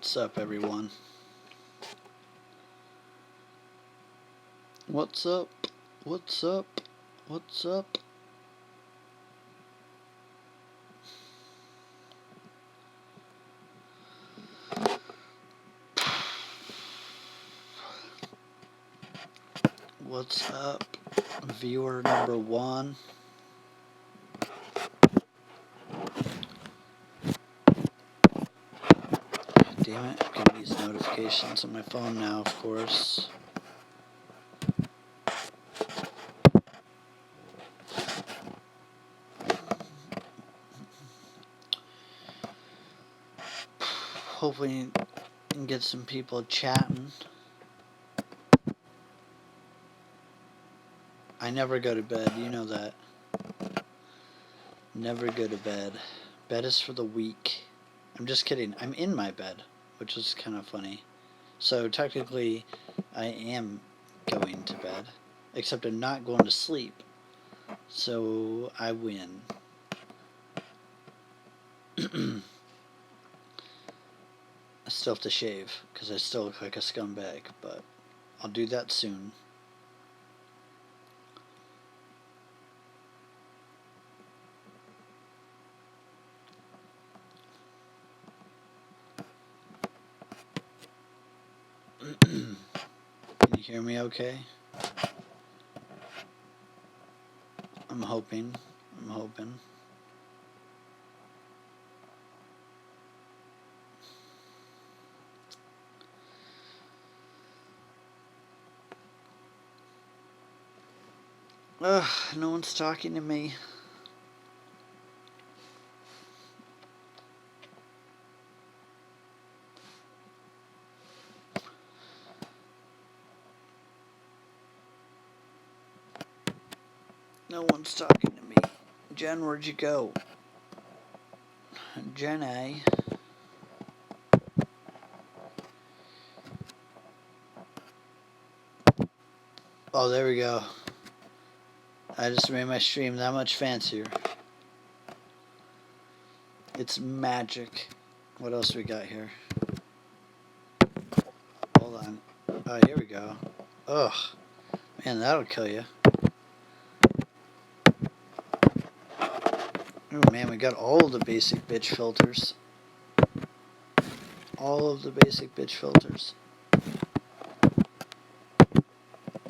What's up, everyone? What's up? What's up? What's up? What's up, viewer number 1? Damn it, I'm getting these notifications on my phone now, of course. Hopefully you can get some people chatting. I never go to bed, you know that. Never go to bed. Bed is for the weak. I'm just kidding. I'm in my bed, which is kind of funny. So technically, I am going to bed, except I'm not going to sleep. So I win. I still have to shave because I still look like a scumbag, but I'll do that soon. Can you hear me okay? I'm hoping. Ugh, no one's talking to me. No one's talking to me. Jen, where'd you go? Jenny. Oh, there we go. I just made my stream that much fancier. It's magic. What else we got here? Hold on. Oh, here we go. Ugh. Man, that'll kill you. Oh man, we got all of the basic bitch filters. All of the basic bitch filters.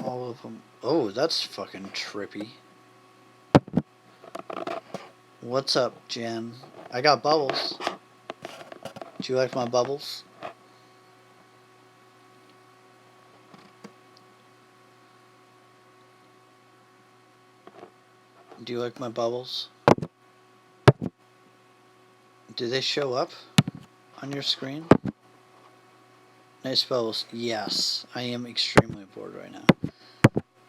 All of them. Oh, that's fucking trippy. What's up, Jen? I got bubbles. Do you like my bubbles? Do you like my bubbles? Do they show up on your screen? Nice bubbles. Yes, I am extremely bored right now.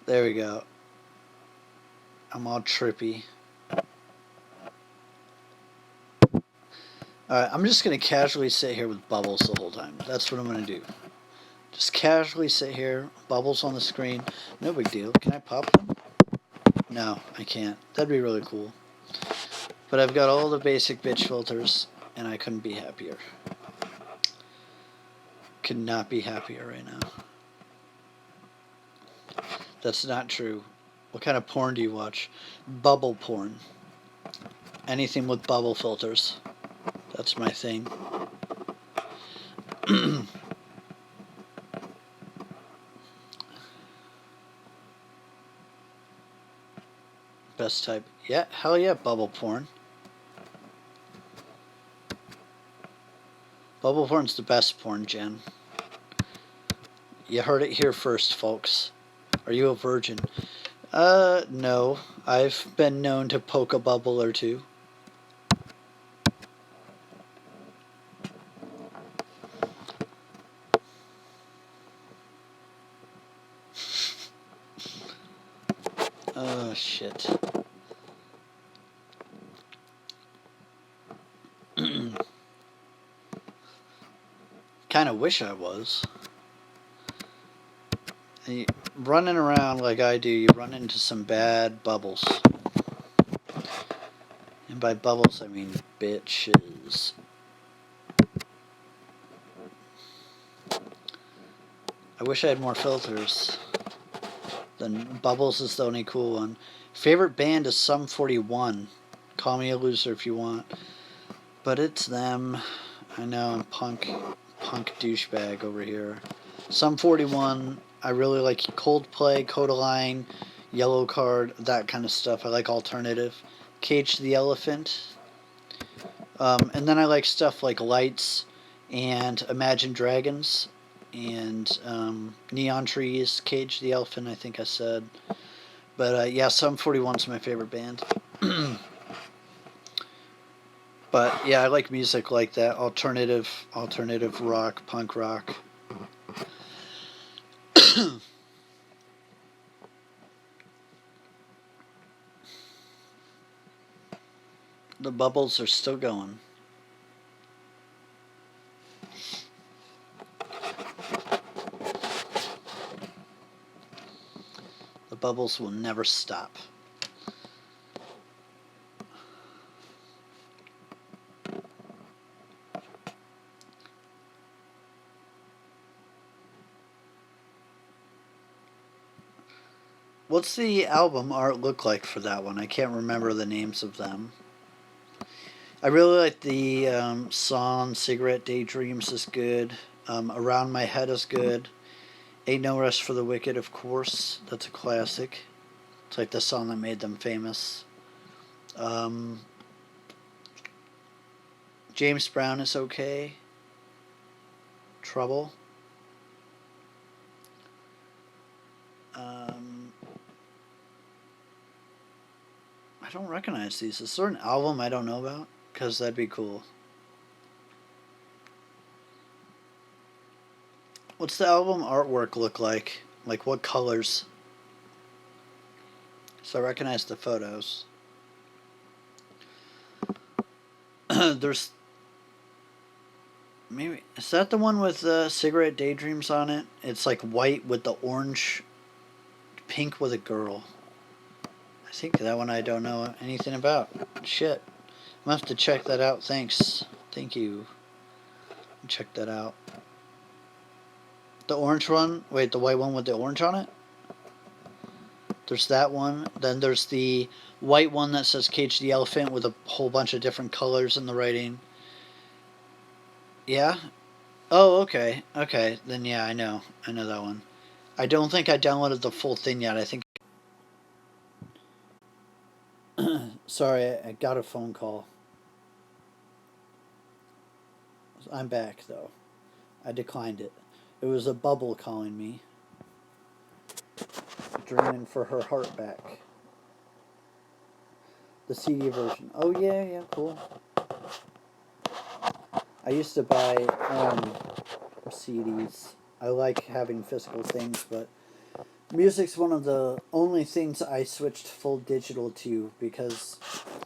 There we go. I'm all trippy. Alright, I'm just going to casually sit here with bubbles the whole time. That's what I'm going to do. Just casually sit here, bubbles on the screen. No big deal. Can I pop them? No, I can't. That'd be really cool. But I've got all the basic bitch filters, and I couldn't be happier. Could not be happier right now. That's not true. What kind of porn do you watch? Bubble porn. Anything with bubble filters. That's my thing. Best type. Yeah, hell yeah, bubble porn. Bubble porn's the best porn, Jen. You heard it here first, folks. Are you a virgin? No. I've been known to poke a bubble or two. Oh, shit. Kinda wish I was. And running around like I do, you run into some bad bubbles. And by bubbles, I mean bitches. I wish I had more filters. Then Bubbles is the only cool one. Favorite band is Sum 41. Call me a loser if you want. But it's them. I know, I'm punk douchebag over here. Sum 41, I really like Coldplay, Codaline, Yellow Card, that kind of stuff. I like alternative. Cage the Elephant. And then I like stuff like Lights and Imagine Dragons and Neon Trees, Cage the Elephant, I think I said. But yeah, Sum 41's my favorite band. But yeah, I like music like that, alternative rock, punk rock. The bubbles are still going. The bubbles will never stop. What's the album art look like for that one? I can't remember the names of them. I really like the song Cigarette Daydreams is good. Around My Head is good. Ain't No Rest for the Wicked, of course. That's a classic. It's like the song that made them famous. James Brown is okay. Trouble. I don't recognize these. Is there an album I don't know about? Because that'd be cool. What's the album artwork look like? Like what colors? So I recognize the photos. There's... Maybe... Is that the one with Cigarette Daydreams on it? It's like white with the orange... Pink with a girl. I think that one I don't know anything about. Shit. I'm gonna have to check that out. Thanks. Thank you. Check that out. The orange one? Wait, the white one with the orange on it? There's that one. Then there's the white one that says Cage the Elephant with a whole bunch of different colors in the writing. Yeah? Oh, okay. Okay. Then yeah, I know. I know that one. I don't think I downloaded the full thing yet. I think... Sorry, I got a phone call. I'm back, though. I declined it. It was a bubble calling me. Dreaming for her heart back. The CD version. Oh, yeah, cool. I used to buy CDs. I like having physical things, but music's one of the only things I switched full digital to because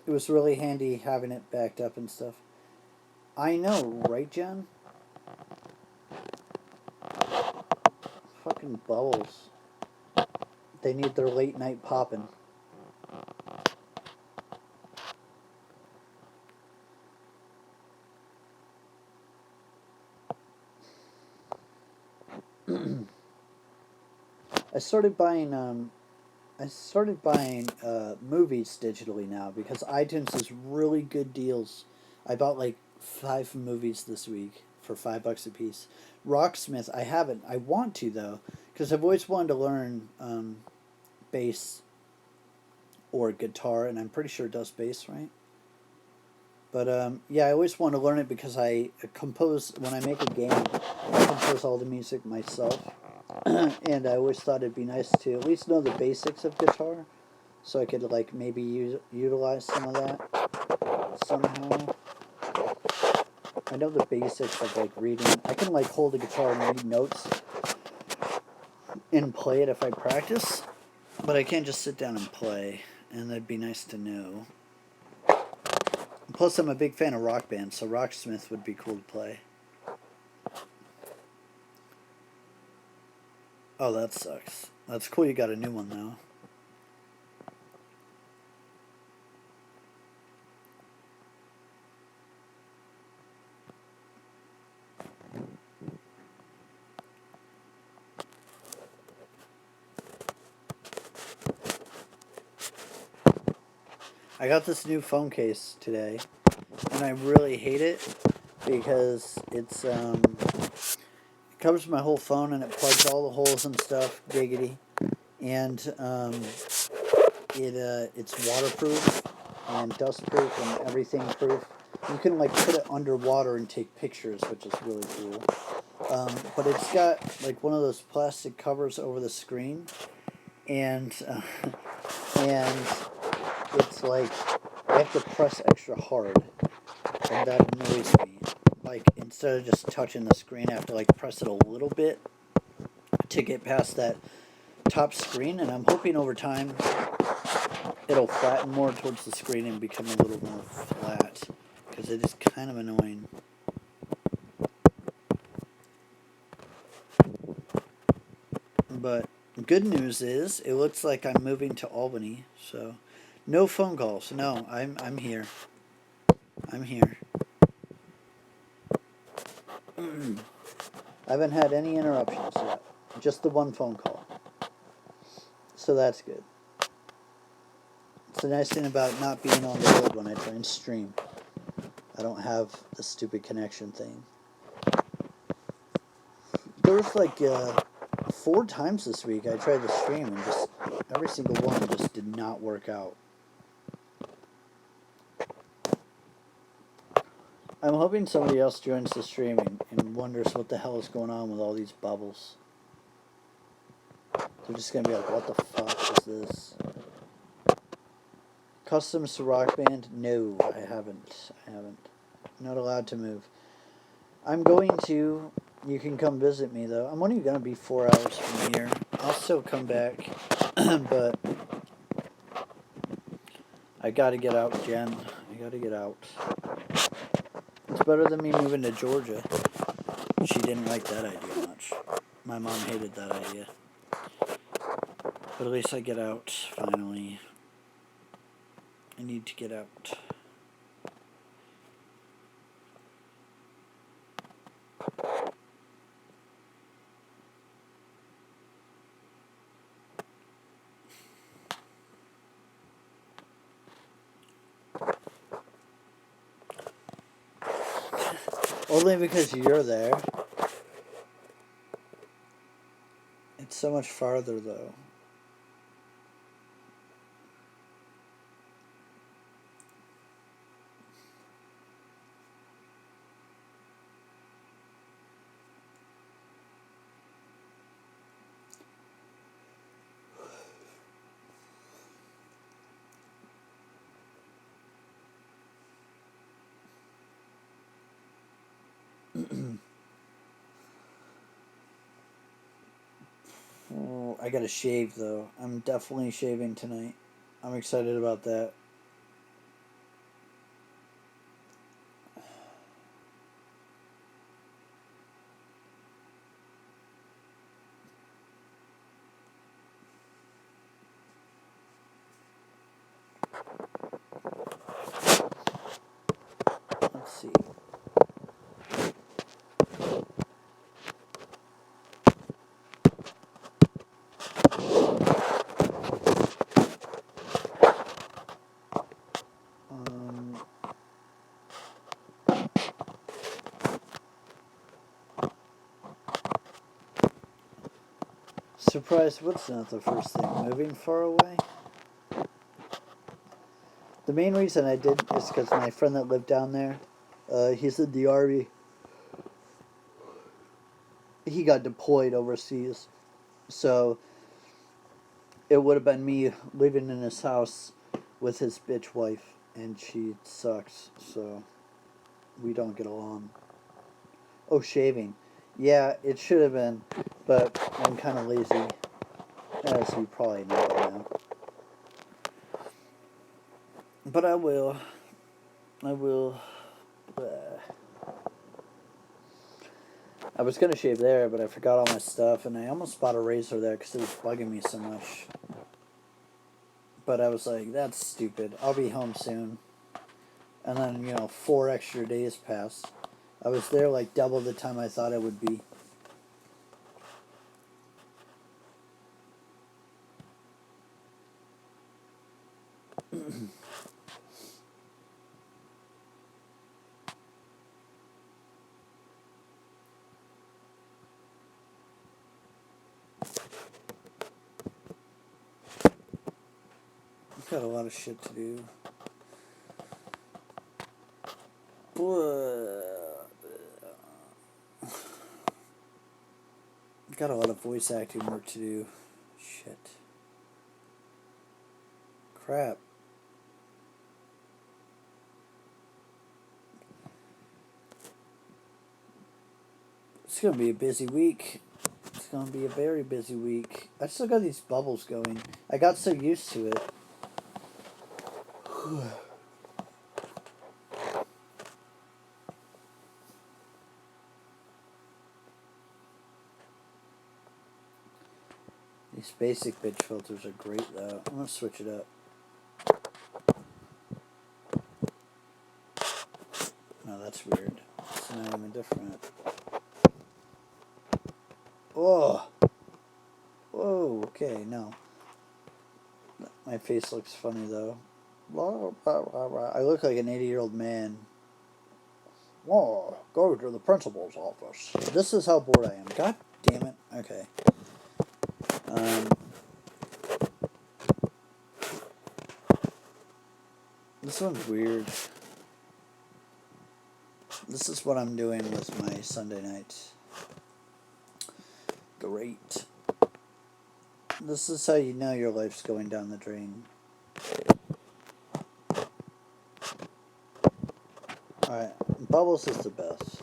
it was really handy having it backed up and stuff. I know, right, Jen? Fucking bubbles. They need their late night poppin'. I started buying movies digitally now because iTunes has really good deals. I bought like 5 movies this week for $5 a piece. Rocksmith, I haven't. I want to though, because I've always wanted to learn bass or guitar, and I'm pretty sure it does bass, right? But yeah, I always want to learn it because I compose, when I make a game, I compose all the music myself. And I always thought it'd be nice to at least know the basics of guitar, so I could like maybe utilize some of that somehow. I know the basics of like reading. I can like hold a guitar and read notes and play it if I practice, but I can't just sit down and play, and that'd be nice to know. Plus, I'm a big fan of rock bands, so Rocksmith would be cool to play. Oh, that sucks. That's cool you got a new one, though. I got this new phone case today, and I really hate it because it covers my whole phone and it plugs all the holes and stuff, giggity, and it's waterproof and dustproof and everything proof. You can like put it underwater and take pictures, which is really cool. But it's got like one of those plastic covers over the screen, and it's like I have to press extra hard, and that annoys me. Like instead of just touching the screen, I have to like press it a little bit to get past that top screen, and I'm hoping over time it'll flatten more towards the screen and become a little more flat, because it is kind of annoying. But good news is it looks like I'm moving to Albany, so no phone calls. No, I'm here. I'm here. I haven't had any interruptions yet. Just the one phone call. So that's good. It's the nice thing about not being on the road when I try and stream. I don't have the stupid connection thing. There was like 4 times this week I tried to stream and just every single one just did not work out. I'm hoping somebody else joins the stream and wonders what the hell is going on with all these bubbles. They're just going to be like, what the fuck is this? Customs to Rock Band? No, I haven't. I'm not allowed to move. I'm going to... You can come visit me, though. I'm only going to be 4 hours from here. I'll still come back, but... I gotta get out, Jen. I gotta get out. It's better than me moving to Georgia. She didn't like that idea much. My mom hated that idea. But at least I get out, finally. I need to get out. Only because you're there. It's so much farther, though. Oh, I gotta shave, though. I'm definitely shaving tonight. I'm excited about that. Let's see. Surprised what's not the first thing? Moving far away? The main reason I did is because my friend that lived down there, he's in the Army. He got deployed overseas. So it would have been me living in his house with his bitch wife, and she sucks, so we don't get along. Oh, shaving. Yeah, it should have been, but I'm kind of lazy, as you probably know by now. But I will. I was going to shave there, but I forgot all my stuff, and I almost bought a razor there because it was bugging me so much. But I was like, that's stupid. I'll be home soon. And then, 4 extra days passed. I was there like double the time I thought I would be. Got a lot of shit to do. Got a lot of voice acting work to do. Shit. Crap. It's going to be a busy week. It's going to be a very busy week. I still got these bubbles going. I got so used to it. These basic bitch filters are great though. I'm going to switch it up. No, that's weird. It's not even different. Oh! Whoa, okay, no. My face looks funny though. I look like an 80-year-old man. Oh, go to the principal's office. This is how bored I am. God damn it. Okay. This one's weird. This is what I'm doing with my Sunday nights. Great. This is how you know your life's going down the drain. Alright, Bubbles is the best.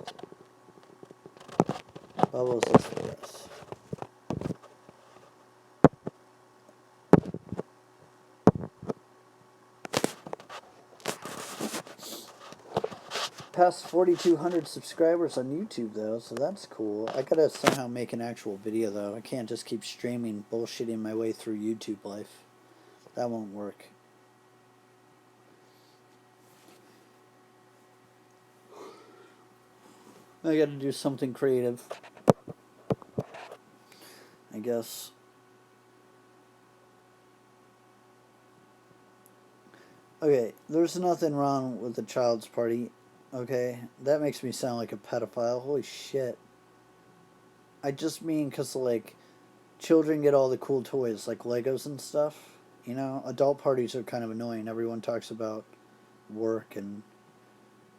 Bubbles is the best. Past 4,200 subscribers on YouTube though, so that's cool. I gotta somehow make an actual video though. I can't just keep streaming bullshitting my way through YouTube life. That won't work. I gotta do something creative, I guess. Okay, there's nothing wrong with the child's party. Okay, that makes me sound like a pedophile. Holy shit. I just mean because, like, children get all the cool toys, like Legos and stuff. You know, adult parties are kind of annoying. Everyone talks about work and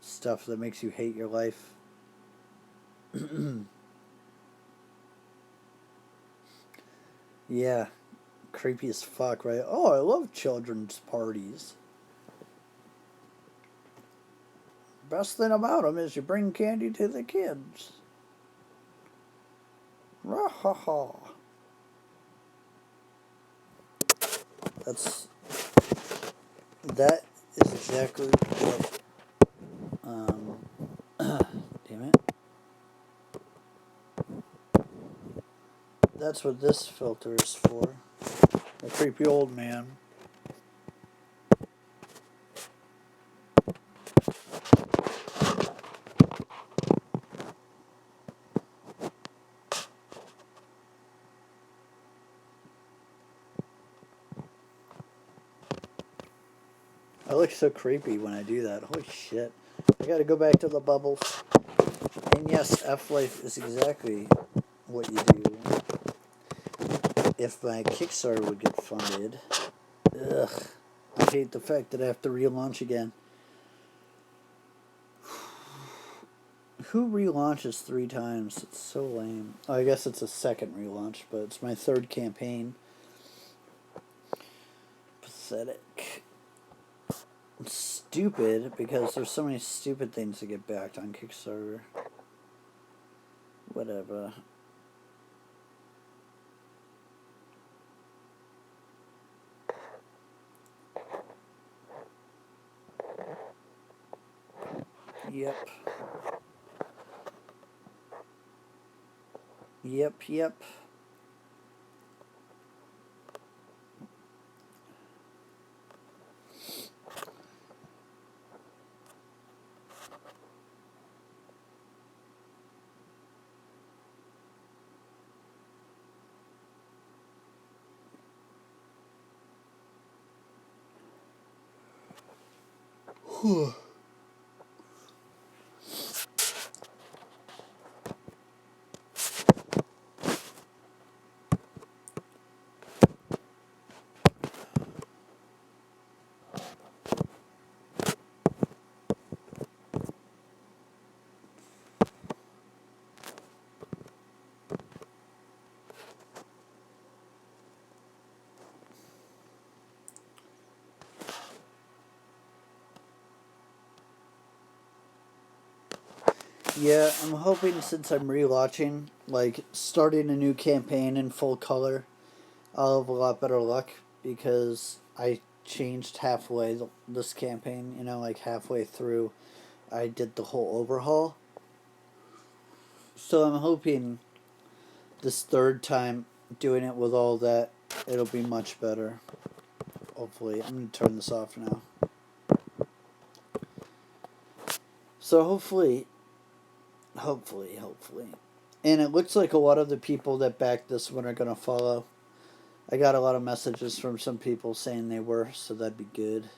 stuff that makes you hate your life. Yeah, creepy as fuck, right? Oh, I love children's parties. Best thing about them is you bring candy to the kids. Rah-ha-ha. That is exactly what, damn it. That's what this filter is for. A creepy old man. I look so creepy when I do that. Holy shit. I gotta go back to the bubbles. And yes, F-Life is exactly what you do. If my Kickstarter would get funded. Ugh. I hate the fact that I have to relaunch again. Who relaunches 3 times? It's so lame. Oh, I guess it's a second relaunch, but it's my 3rd campaign. Pathetic. It's stupid because there's so many stupid things to get backed on Kickstarter. Whatever. Yep. Yep. Whew. Yeah, I'm hoping since I'm relaunching, like starting a new campaign in full color, I'll have a lot better luck because I changed halfway this campaign. You know, like halfway through, I did the whole overhaul. So I'm hoping this third time doing it with all that, it'll be much better. Hopefully, I'm gonna turn this off now. So hopefully, and it looks like a lot of the people that backed this one are gonna follow. I got a lot of messages from some people saying they were, so that'd be good.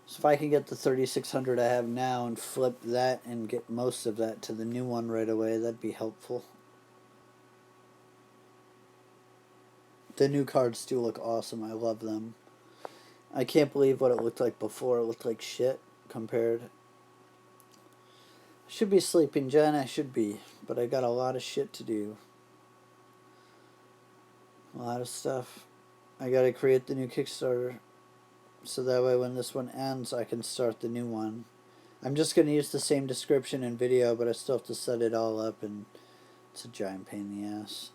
So if I can get the 3600 I have now and flip that and get most of that to the new one right away, that'd be helpful. The new cards do look awesome. I love them. I can't believe what it looked like before. It looked like shit compared. I should be sleeping, Jen. I should be. But I got a lot of shit to do. A lot of stuff. I gotta create the new Kickstarter. So that way when this one ends, I can start the new one. I'm just gonna use the same description and video, but I still have to set it all up, and it's a giant pain in the ass.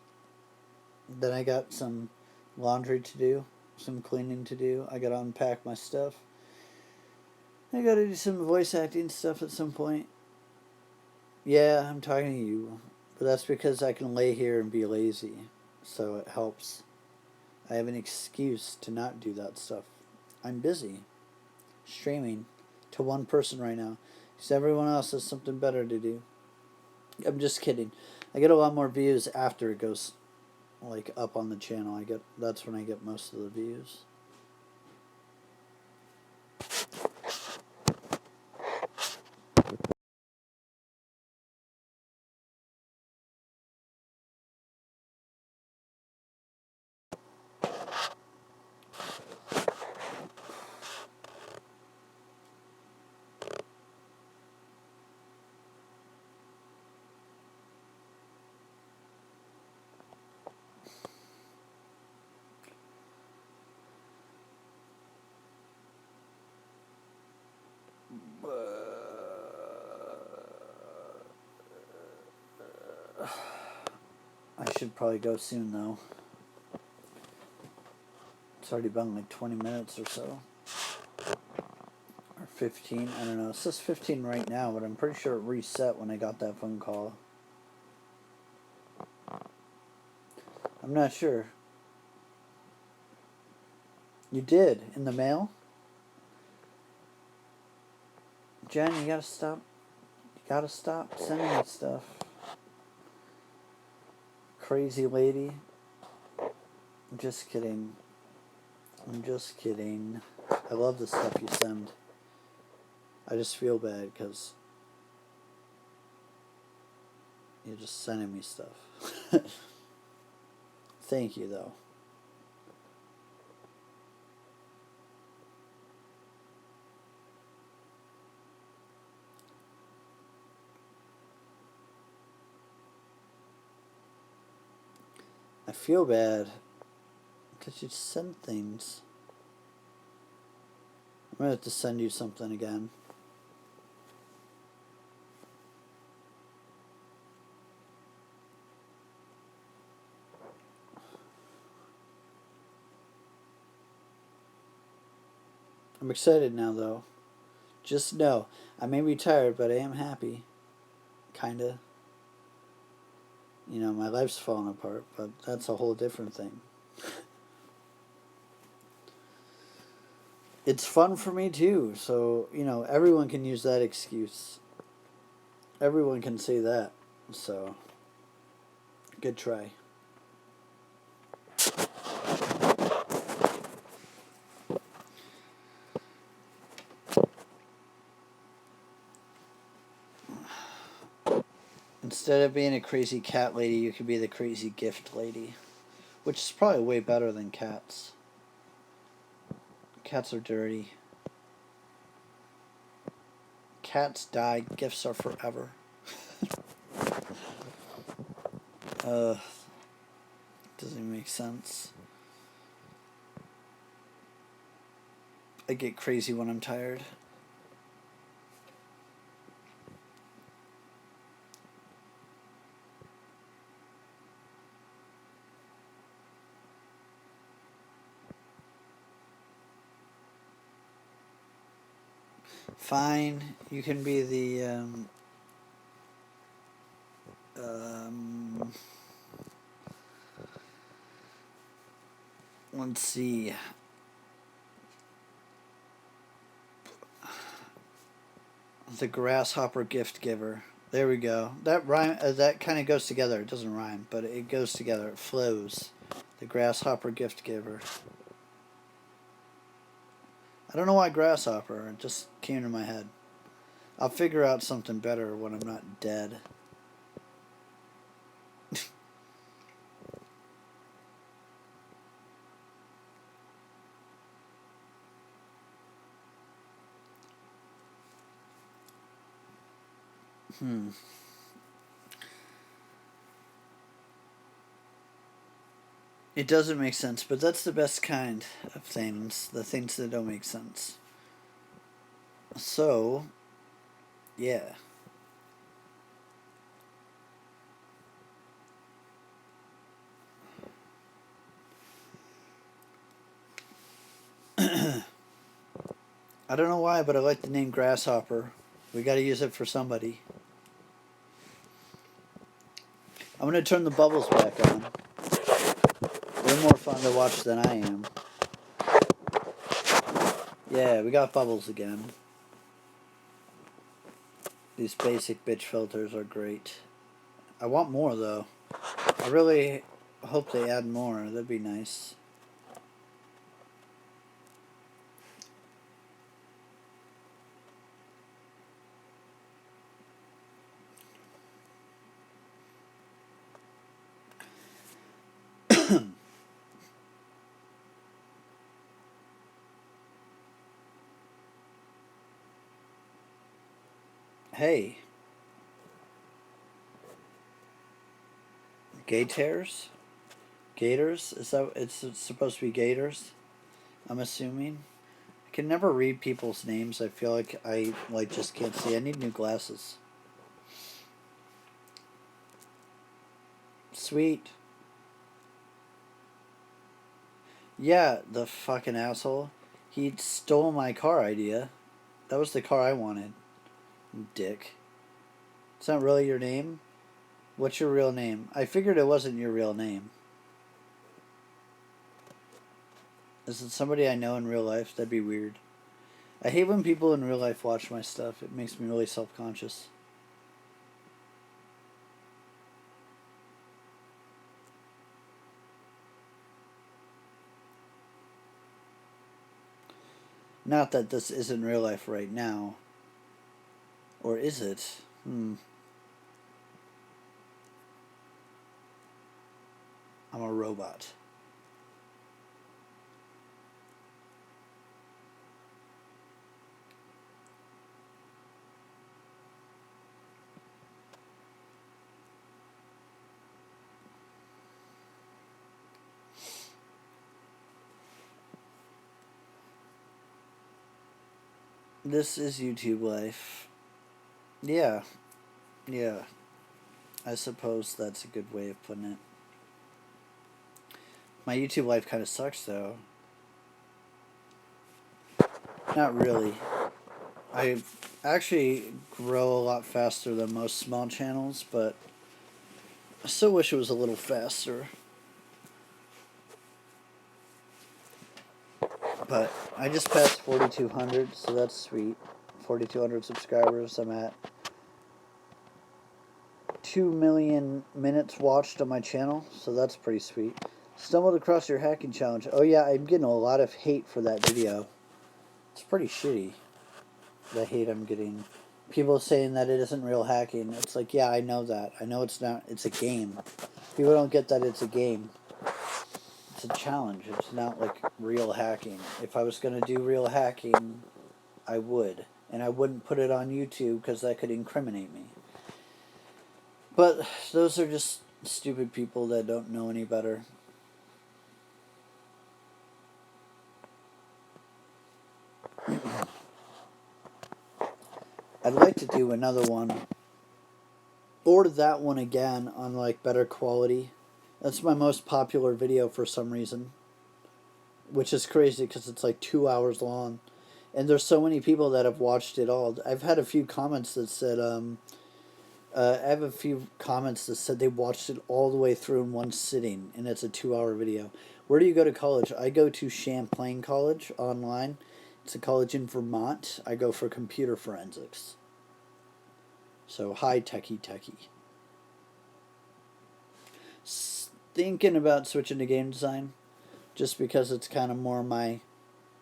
Then I got some laundry to do, some cleaning to do. I gotta unpack my stuff. I gotta do some voice acting stuff at some point. Yeah, I'm talking to you, but that's because I can lay here and be lazy, so it helps. I have an excuse to not do that stuff. I'm busy streaming to one person right now because everyone else has something better to do. I'm just kidding. I get a lot more views after it goes like up on the channel. That's when I get most of the views. I should probably go soon though. It's already been like 20 minutes or so. Or 15, I don't know. It says 15 right now, but I'm pretty sure it reset when I got that phone call. I'm not sure. You did? In the mail? Jen, you gotta stop. You gotta stop sending me stuff. Crazy lady. I'm just kidding. I'm just kidding. I love the stuff you send. I just feel bad because you're just sending me stuff. Thank you, though. I feel bad because you send things. I'm going to have to send you something again. I'm excited now, though. Just know, I may be tired, but I am happy. Kinda. You know, my life's falling apart, but that's a whole different thing. It's fun for me, too, so, you know, everyone can use that excuse. Everyone can say that, so, good try. Instead of being a crazy cat lady, you could be the crazy gift lady. Which is probably way better than cats. Cats are dirty. Cats die, gifts are forever. Doesn't even make sense. I get crazy when I'm tired. Fine, you can be the, let's see. The grasshopper gift giver. There we go. That rhyme. That kind of goes together. It doesn't rhyme, but it goes together. It flows. The grasshopper gift giver. I don't know why grasshopper. It just came to my head. I'll figure out something better when I'm not dead. It doesn't make sense, but that's the best kind of things. The things that don't make sense. So, yeah. I don't know why, but I like the name Grasshopper. We got to use it for somebody. I'm going to turn the bubbles back on. They're more fun to watch than I am. Yeah, we got bubbles again. These basic bitch filters are great. I want more, though. I really hope they add more. That'd be nice. Hey. Gators? Gators? Is that it's supposed to be gators? I'm assuming. I can never read people's names. I feel like I just can't see. I need new glasses. Sweet. Yeah, the fucking asshole. He stole my car idea. That was the car I wanted. Dick. It's not really your name? What's your real name? I figured it wasn't your real name. Is it somebody I know in real life? That'd be weird. I hate when people in real life watch my stuff. It makes me really self-conscious. Not that this isn't real life right now. Or is it? I'm a robot. This is YouTube life. Yeah. Yeah. I suppose that's a good way of putting it. My YouTube life kind of sucks, though. Not really. I actually grow a lot faster than most small channels, but I still wish it was a little faster. But I just passed 4,200, so that's sweet. 4,200 subscribers. I'm at 2 million minutes watched on my channel, so that's pretty sweet. Stumbled across your hacking challenge. Oh yeah, I'm getting a lot of hate for that video. It's pretty shitty, the hate I'm getting. People saying that it isn't real hacking. It's like, yeah, I know that. I know it's not. It's a game. People don't get that it's a game. It's a challenge. It's not like real hacking. If I was going to do real hacking, I would. And I wouldn't put it on YouTube because that could incriminate me. But those are just stupid people that don't know any better. I'd like to do another one. Or that one again on like better quality. That's my most popular video for some reason. Which is crazy because it's like 2 hours long. And there's so many people that have watched it all. I've had a few comments that said, I have a few comments that said they watched it all the way through in one sitting, and it's a 2-hour video. Where do you go to college? I go to Champlain College online. It's a college in Vermont. I go for computer forensics. So high techie. Thinking about switching to game design, just because it's kind of more my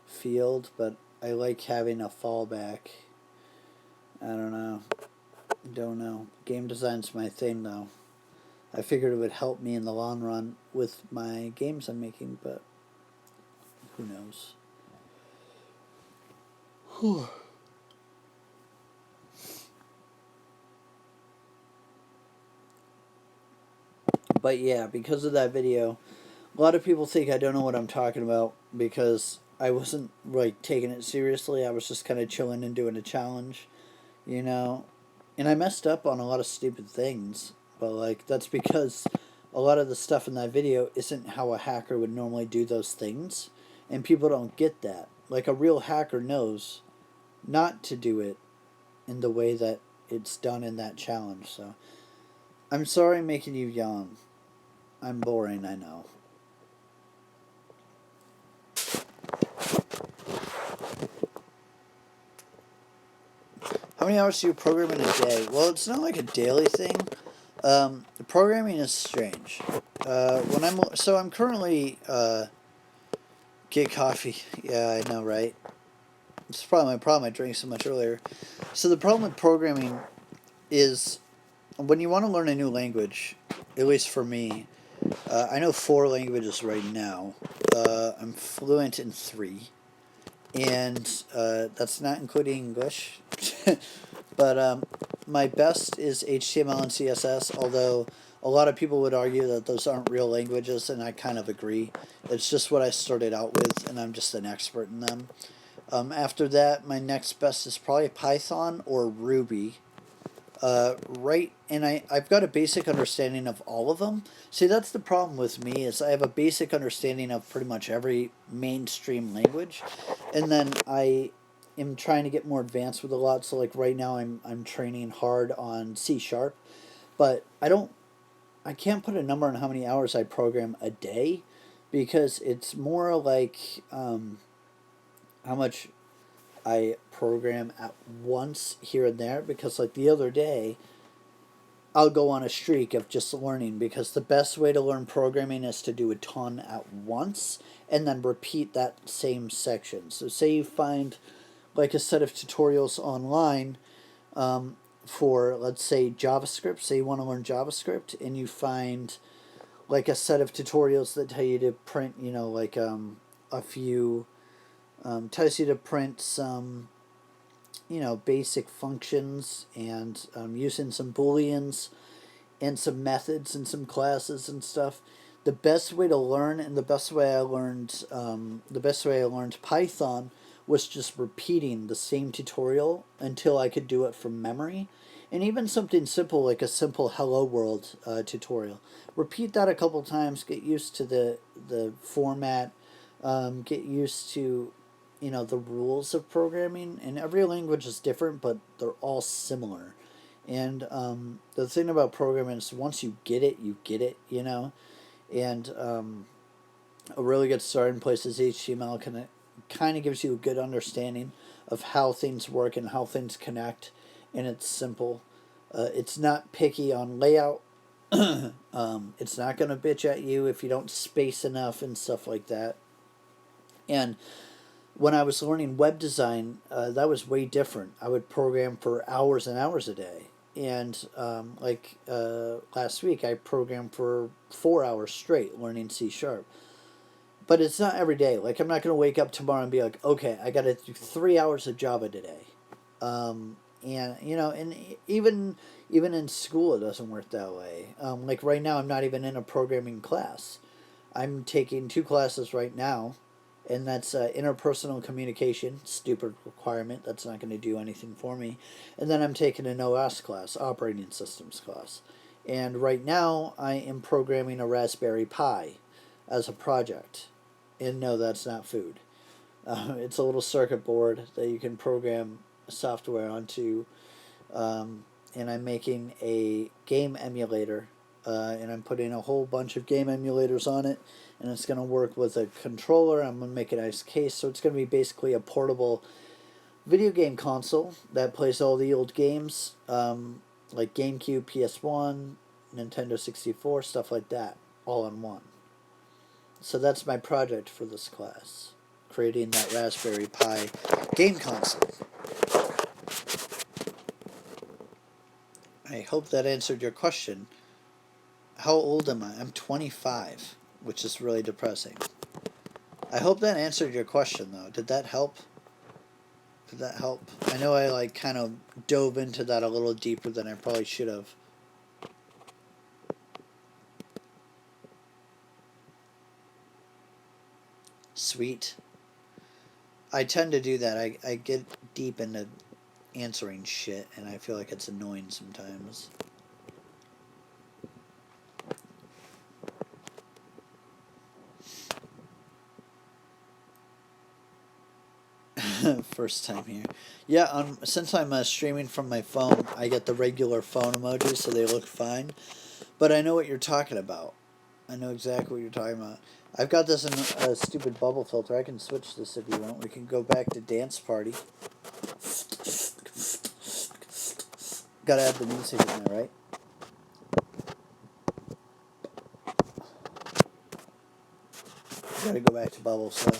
field, but I like having a fallback. I don't know. Game design's my thing, though. I figured it would help me in the long run with my games I'm making, but who knows? Whew. But yeah, because of that video, a lot of people think I don't know what I'm talking about because I wasn't like taking it seriously. I was just kind of chilling and doing a challenge, you know. And I messed up on a lot of stupid things, but like that's because a lot of the stuff in that video isn't how a hacker would normally do those things, and people don't get that. Like a real hacker knows not to do it in the way that it's done in that challenge. So I'm sorry making you yawn. I'm boring, I know. How many hours do you program in a day? Well, it's not like a daily thing. Programming is strange. I'm currently get coffee. Yeah, I know, right? It's probably my problem. I drank so much earlier. So the problem with programming is when you want to learn a new language, at least for me, I know 4 languages right now. I'm fluent in 3. And that's not including English. But my best is HTML and CSS, although a lot of people would argue that those aren't real languages, and I kind of agree. It's just what I started out with, and I'm just an expert in them. After that, my next best is probably Python or Ruby. I've got a basic understanding of all of them. See, that's the problem with me is I have a basic understanding of pretty much every mainstream language, and then I am trying to get more advanced with a lot. So like right now, I'm training hard on C#, but I can't put a number on how many hours I program a day, because it's more like how much I program at once here and there, because like the other day I'll go on a streak of just learning, because the best way to learn programming is to do a ton at once and then repeat that same section. So say you find like a set of tutorials online for, let's say, JavaScript. Say you want to learn JavaScript, and you find like a set of tutorials that tell you to print, like a few tells you to print some, basic functions and using some booleans and some methods and some classes and stuff. The best way to learn, and the best way I learned Python, was just repeating the same tutorial until I could do it from memory. And even something simple like a simple Hello World tutorial. Repeat that a couple times, get used to the format, get used to the rules of programming. And every language is different, but they're all similar. And the thing about programming is once you get it, And a really good starting place is HTML. Kind of gives you a good understanding of how things work and how things connect, and it's simple. It's not picky on layout. It's not going to bitch at you if you don't space enough and stuff like that. And when I was learning web design, that was way different. I would program for hours and hours a day. And last week, I programmed for 4 hours straight learning C#. But it's not every day. Like, I'm not going to wake up tomorrow and be like, okay, I got to do 3 hours of Java today. And even in school, it doesn't work that way. Like right now, I'm not even in a programming class. I'm taking 2 classes right now, and that's interpersonal communication, stupid requirement. That's not going to do anything for me. And then I'm taking an OS class, operating systems class. And right now, I am programming a Raspberry Pi as a project. And no, that's not food. It's a little circuit board that you can program software onto, and I'm making a game emulator, and I'm putting a whole bunch of game emulators on it, and it's going to work with a controller. I'm going to make a nice case, so it's going to be basically a portable video game console that plays all the old games, like GameCube, PS1, Nintendo 64, stuff like that, all in one. So that's my project for this class, creating that Raspberry Pi game console. I hope that answered your question. How old am I? I'm 25, which is really depressing. I hope that answered your question, though. Did that help? Did that help? I know I like kind of dove into that a little deeper than I probably should have. Sweet. I tend to do that. I get deep into answering shit, and I feel like it's annoying sometimes. First time here. Yeah, since I'm streaming from my phone, I get the regular phone emojis, so they look fine. But I know what you're talking about. I know exactly what you're talking about. I've got this in a stupid bubble filter. I can switch this if you want. We can go back to dance party. Gotta add the music in there, right? Gotta go back to bubbles. So.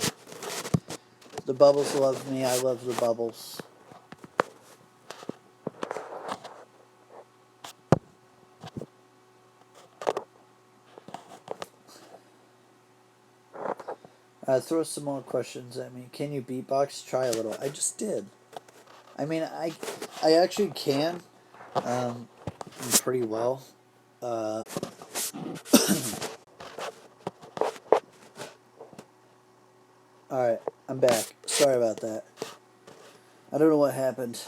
The bubbles love me. I love the bubbles. Throw some more questions at me. Can you beatbox? Try a little. I just did. I mean, I actually can. Pretty well. Alright, I'm back. Sorry about that. I don't know what happened.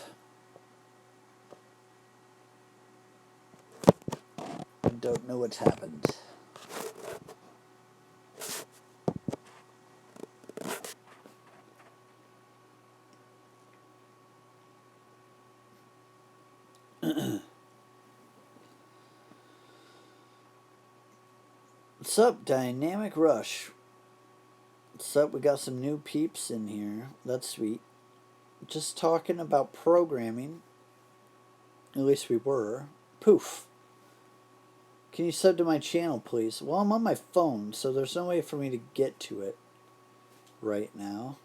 I don't know what's happened. What's up, Dynamic Rush? What's up? We got some new peeps in here. That's sweet. Just talking about programming. At least we were. Poof. Can you sub to my channel, please? Well, I'm on my phone, so there's no way for me to get to it right now.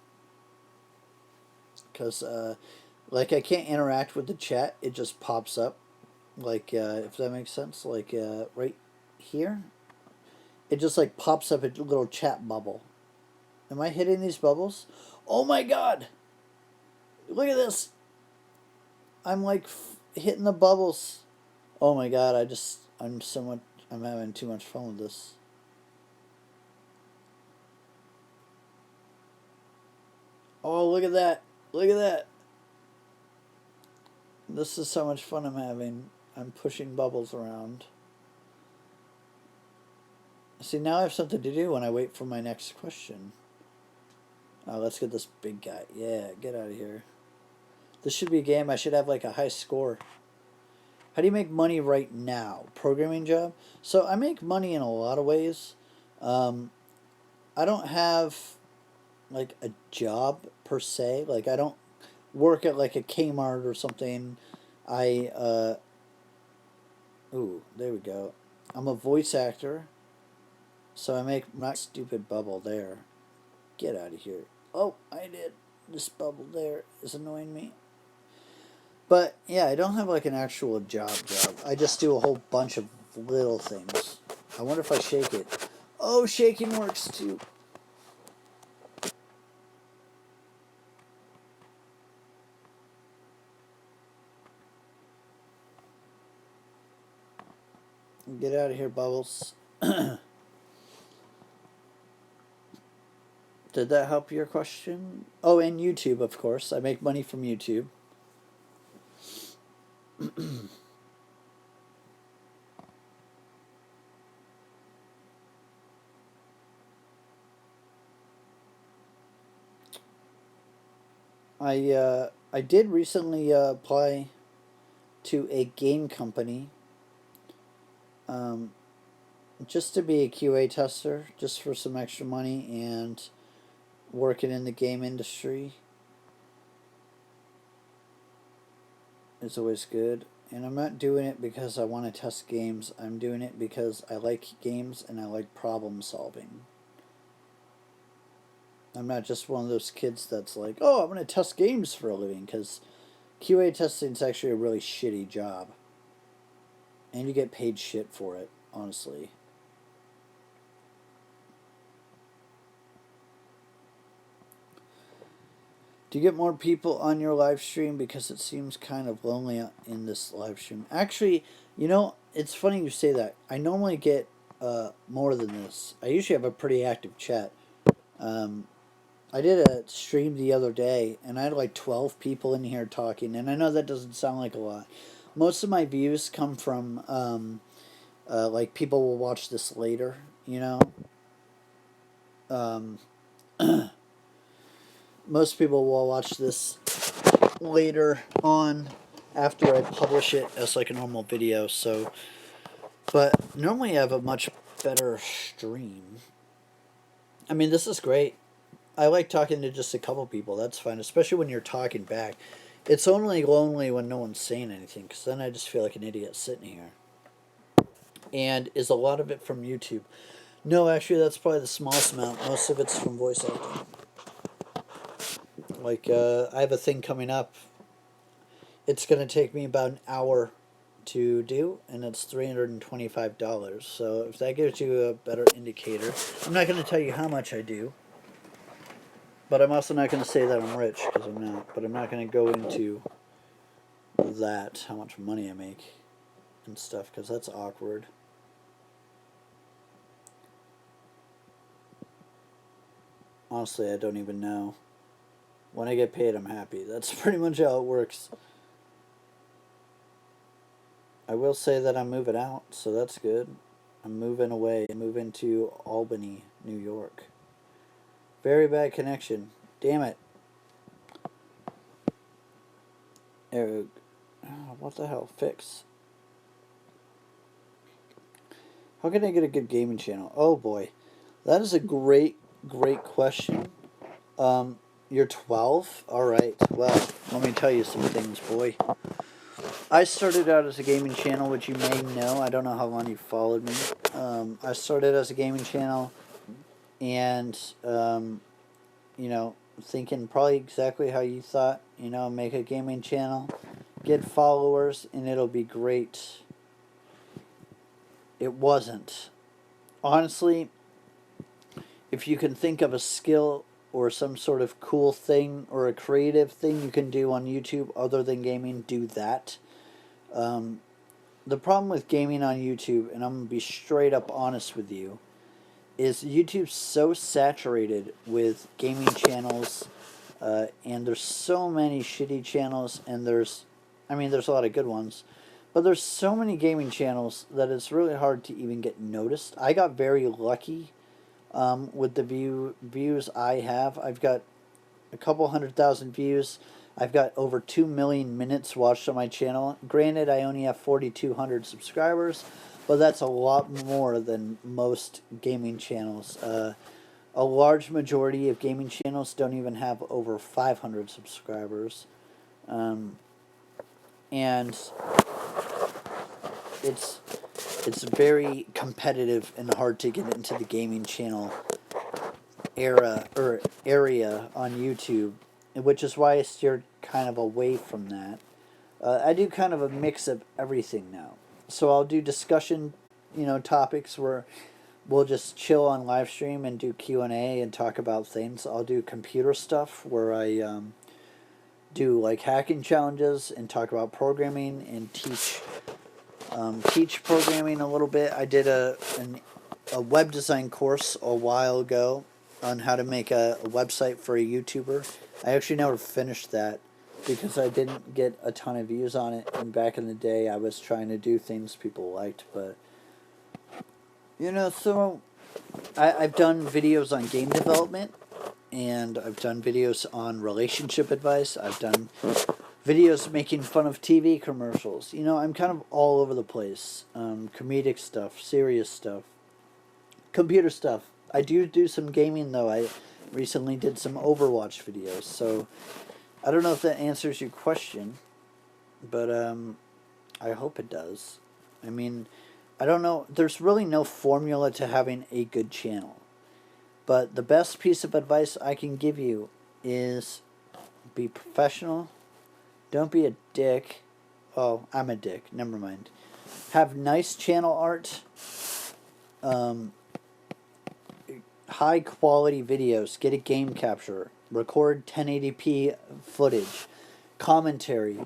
Because, like, I can't interact with the chat. It just pops up. Like, if that makes sense. Like, right here. It just, like, pops up a little chat bubble. Am I hitting these bubbles? Oh, my God! Look at this! I'm, like, hitting the bubbles. Oh, my God, I'm having too much fun with this. Oh, look at that. Look at that. This is so much fun I'm having. I'm pushing bubbles around. See, now I have something to do when I wait for my next question. Let's get this big guy. Yeah, get out of here. This should be a game. I should have like a high score. How do you make money right now? Programming job? So I make money in a lot of ways. I don't have like a job per se. Like I don't work at like a Kmart or something. Ooh, there we go. I'm a voice actor. So I make my stupid bubble there. Get out of here. Oh, I did. This bubble there is annoying me. But yeah, I don't have like an actual job. I just do a whole bunch of little things. I wonder if I shake it. Oh, shaking works too. Get out of here, Bubbles. Did that help your question? Oh, and YouTube, of course. I make money from YouTube. I did recently apply to a game company, um, just to be a QA tester, just for some extra money and working in the game industry is always good. And I'm not doing it because I want to test games. I'm doing it because I like games and I like problem solving. I'm not just one of those kids that's like, oh, I'm going to test games for a living, because QA testing is actually a really shitty job. And you get paid shit for it, honestly. Do you get more people on your live stream? Because it seems kind of lonely in this live stream. Actually, it's funny you say that. I normally get more than this. I usually have a pretty active chat. I did a stream the other day, and I had like 12 people in here talking, and I know that doesn't sound like a lot. Most of my views come from, like, people will watch this later, you know? Um, most people will watch this later on after I publish it as like a normal video, so... But normally I have a much better stream. I mean, this is great. I like talking to just a couple people. That's fine, especially when you're talking back. It's only lonely when no one's saying anything, because then I just feel like an idiot sitting here. And is a lot of it from YouTube? No, actually, that's probably the smallest amount. Most of it's from voice acting. Like, I have a thing coming up. It's going to take me about an hour to do, and it's $325. So if that gives you a better indicator, I'm not going to tell you how much I do. But I'm also not going to say that I'm rich, because I'm not. But I'm not going to go into that, how much money I make and stuff, because that's awkward. Honestly, I don't even know. When I get paid, I'm happy. That's pretty much how it works. I will say that I'm moving out, so that's good. I'm moving away. I'm moving to Albany, New York. Very bad connection. Damn it. What the hell? Fix. How can I get a good gaming channel? Oh boy. That is a great question. You're 12? Alright. Well, let me tell you some things, boy. I started out as a gaming channel, which you may know. I don't know how long you followed me. I started as a gaming channel, and, thinking probably exactly how you thought. Make a gaming channel, get followers, and it'll be great. It wasn't. Honestly, if you can think of a skill or some sort of cool thing or a creative thing you can do on YouTube other than gaming, do that. The problem with gaming on YouTube, and I'm going to be straight up honest with you, is YouTube's so saturated with gaming channels, and there's so many shitty channels, and there's a lot of good ones, but there's so many gaming channels that it's really hard to even get noticed. I got very lucky with the views I have. I've got a couple 100,000 views. I've got over 2 million minutes watched on my channel. Granted, I only have 4,200 subscribers, but that's a lot more than most gaming channels. A large majority of gaming channels don't even have over 500 subscribers. And it's very competitive and hard to get into the gaming channel area on YouTube, which is why I steered kind of away from that. I do kind of a mix of everything now. So I'll do discussion, topics where we'll just chill on live stream and do Q&A and talk about things. I'll do computer stuff where I do like hacking challenges and talk about programming and teach programming a little bit. I did a web design course a while ago on how to make a website for a YouTuber. I actually never finished that because I didn't get a ton of views on it, and back in the day I was trying to do things people liked, but so I've done videos on game development, and I've done videos on relationship advice. I've done videos making fun of TV commercials. You know, I'm kind of all over the place. Comedic stuff, serious stuff, computer stuff. I do some gaming, though. I recently did some Overwatch videos, so I don't know if that answers your question, but I hope it does. I mean, I don't know. There's really no formula to having a good channel. But the best piece of advice I can give you is be professional. Don't be a dick. Oh, I'm a dick. Never mind. Have nice channel art. High quality videos. Get a game capture. Record 1080p footage. Commentary.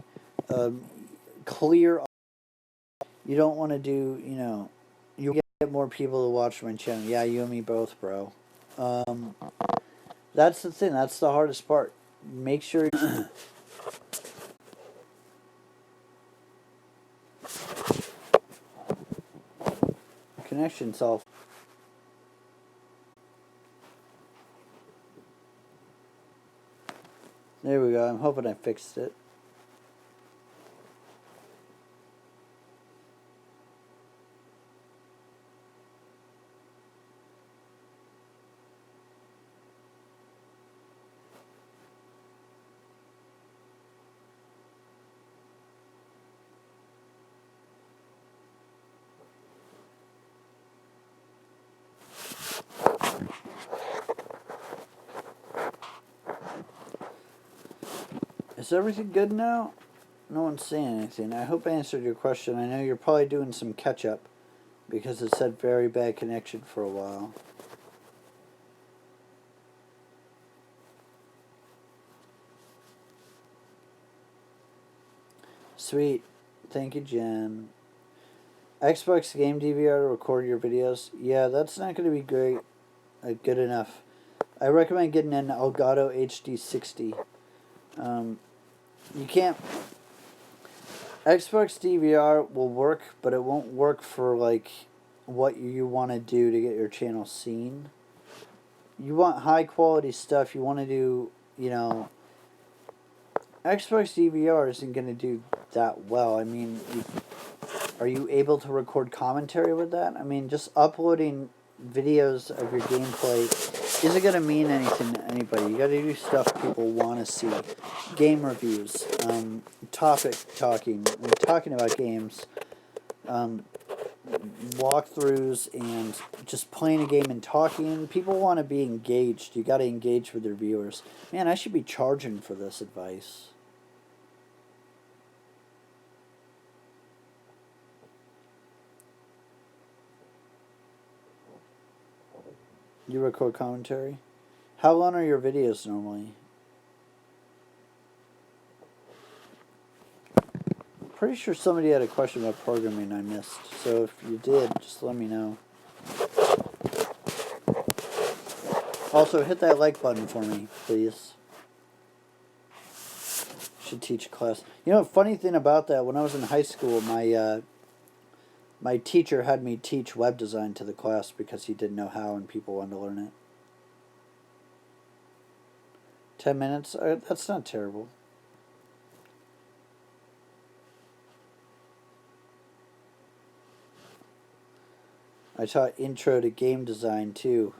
Clear. You don't want to do, you know, you get more people to watch my channel. Yeah, you and me both, bro. That's the thing. That's the hardest part. Make sure. Connection solved. There we go. I'm hoping I fixed it. Is everything good now? No one's saying anything. I hope I answered your question. I know you're probably doing some catch up because it said very bad connection for a while. Sweet. Thank you, Jen. Xbox Game DVR to record your videos. Yeah, that's not going to be great. Good enough. I recommend getting an Elgato HD 60. You can't. Xbox DVR will work, but it won't work for like what you want to do to get your channel seen. You want high quality stuff. You want to do, you know. Xbox DVR isn't going to do that well. I mean, are you able to record commentary with that? I mean, just uploading videos of your gameplay isn't going to mean anything to anybody. You got to do stuff people want to see. Game reviews, talking about games, walkthroughs, and just playing a game and talking. People want to be engaged. You got to engage with your viewers. Man, I should be charging for this advice. You record commentary? How long are your videos normally? I'm pretty sure somebody had a question about programming I missed. So if you did, just let me know. Also, hit that like button for me, please. Should teach a class. You know, funny thing about that, when I was in high school, my teacher had me teach web design to the class because he didn't know how and people wanted to learn it. 10 minutes? That's not terrible. I taught intro to game design too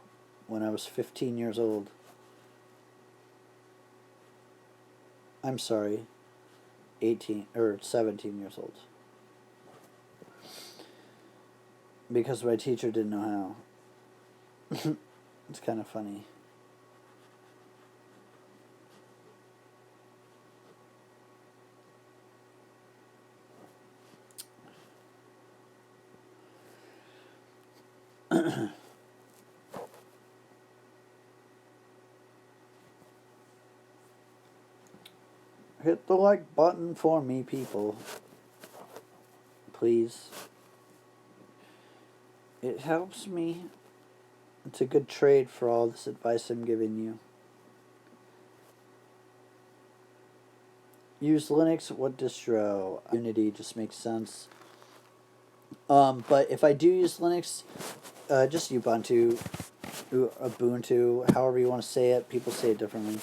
when I was 15 years old. I'm sorry, 18 or 17 years old. Because my teacher didn't know how. It's kind of funny. Hit the like button for me, people. Please. It helps me. It's a good trade for all this advice I'm giving you. Use Linux. What distro? Unity just makes sense. But if I do use Linux, just Ubuntu. Ubuntu, however you want to say it. People say it differently.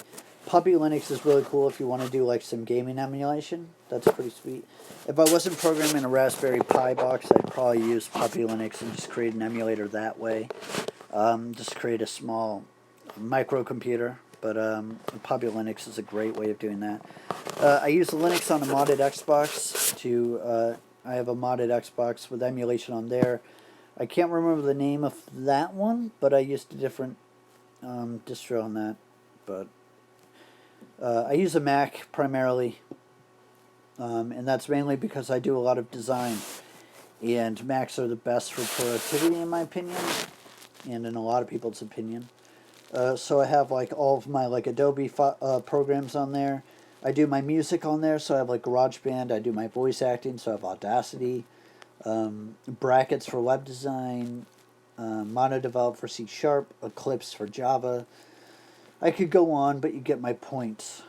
Puppy Linux is really cool if you want to do like some gaming emulation. That's pretty sweet. If I wasn't programming a Raspberry Pi box, I'd probably use Puppy Linux and just create an emulator that way. Just create a small microcomputer. But Puppy Linux is a great way of doing that. I use Linux on a modded Xbox to. I have a modded Xbox with emulation on there. I can't remember the name of that one, but I used a different distro on that. But I use a Mac primarily, and that's mainly because I do a lot of design, and Macs are the best for productivity in my opinion, and in a lot of people's opinion. So I have like all of my like Adobe programs on there. I do my music on there, so I have like GarageBand. I do my voice acting, so I have Audacity. Brackets for web design, MonoDevelop for C#, Eclipse for Java. I could go on, but you get my points.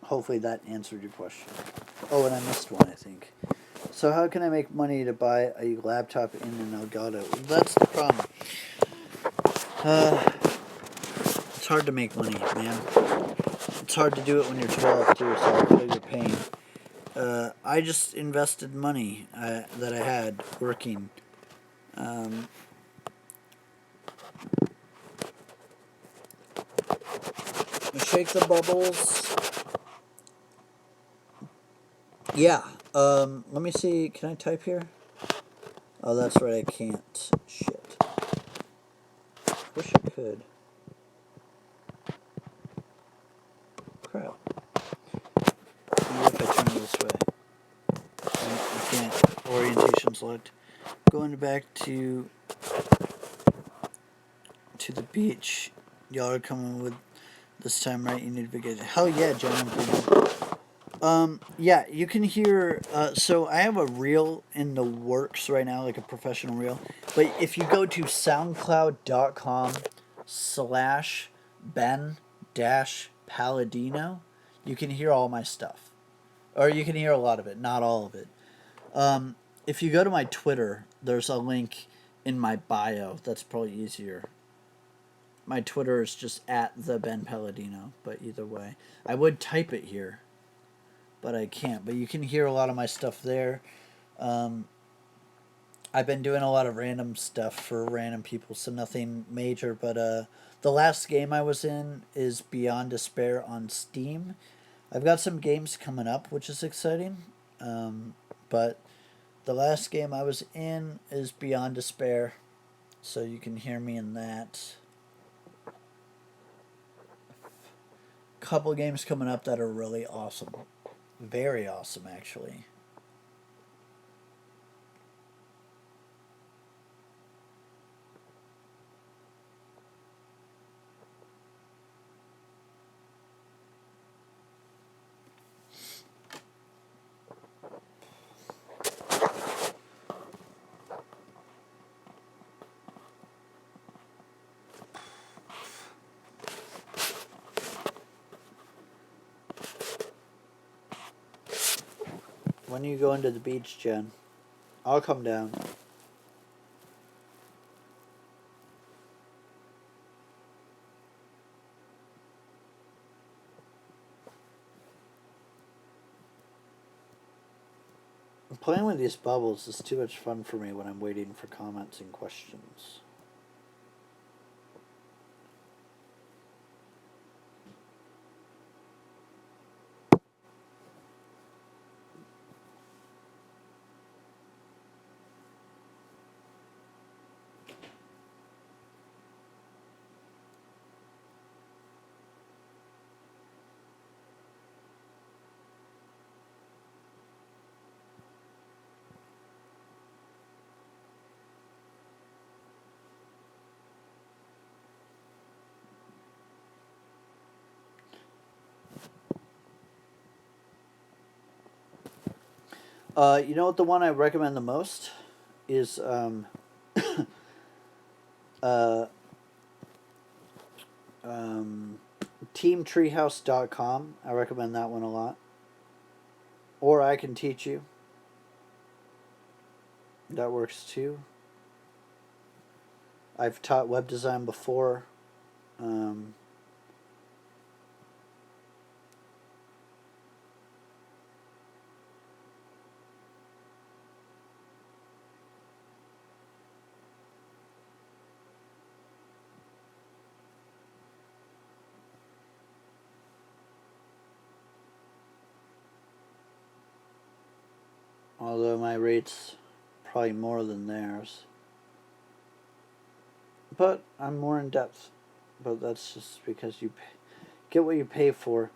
Hopefully that answered your question. Oh, and I missed one, I think. So how can I make money to buy a laptop in an Elgato? That's the problem. It's hard to make money, man. It's hard to do it when you're 12, too, so I feel your pain. I just invested money that I had working. Shake the bubbles. Yeah. Let me see. Can I type here? Oh, that's right. I can't. Shit. Wish I could. Crap. Maybe if I turn it this way. I can't. Orientation select. Going back to the beach. Y'all are coming with this time, right? You need to get. Hell yeah, John. Yeah, you can hear. So I have a reel in the works right now, like a professional reel. But if you go to soundcloud.com/Ben-Palladino, you can hear all my stuff, or you can hear a lot of it, not all of it. If you go to my Twitter, there's a link in my bio. That's probably easier. My Twitter is just at the Ben Palladino, but either way, I would type it here, but I can't. But you can hear a lot of my stuff there. I've been doing a lot of random stuff for random people, so nothing major. But the last game I was in is Beyond Despair on Steam. I've got some games coming up, which is exciting. But the last game I was in is Beyond Despair, so you can hear me in that. Couple games coming up that are really awesome. Very awesome, actually. When are you going to the beach, Jen? I'll come down. Playing with these bubbles is too much fun for me when I'm waiting for comments and questions. You know what the one I recommend the most is teamtreehouse.com. I recommend that one a lot. Or I Can Teach You. That works too. I've taught web design before. Although my rate's probably more than theirs. But I'm more in depth. But that's just because you get what you pay for.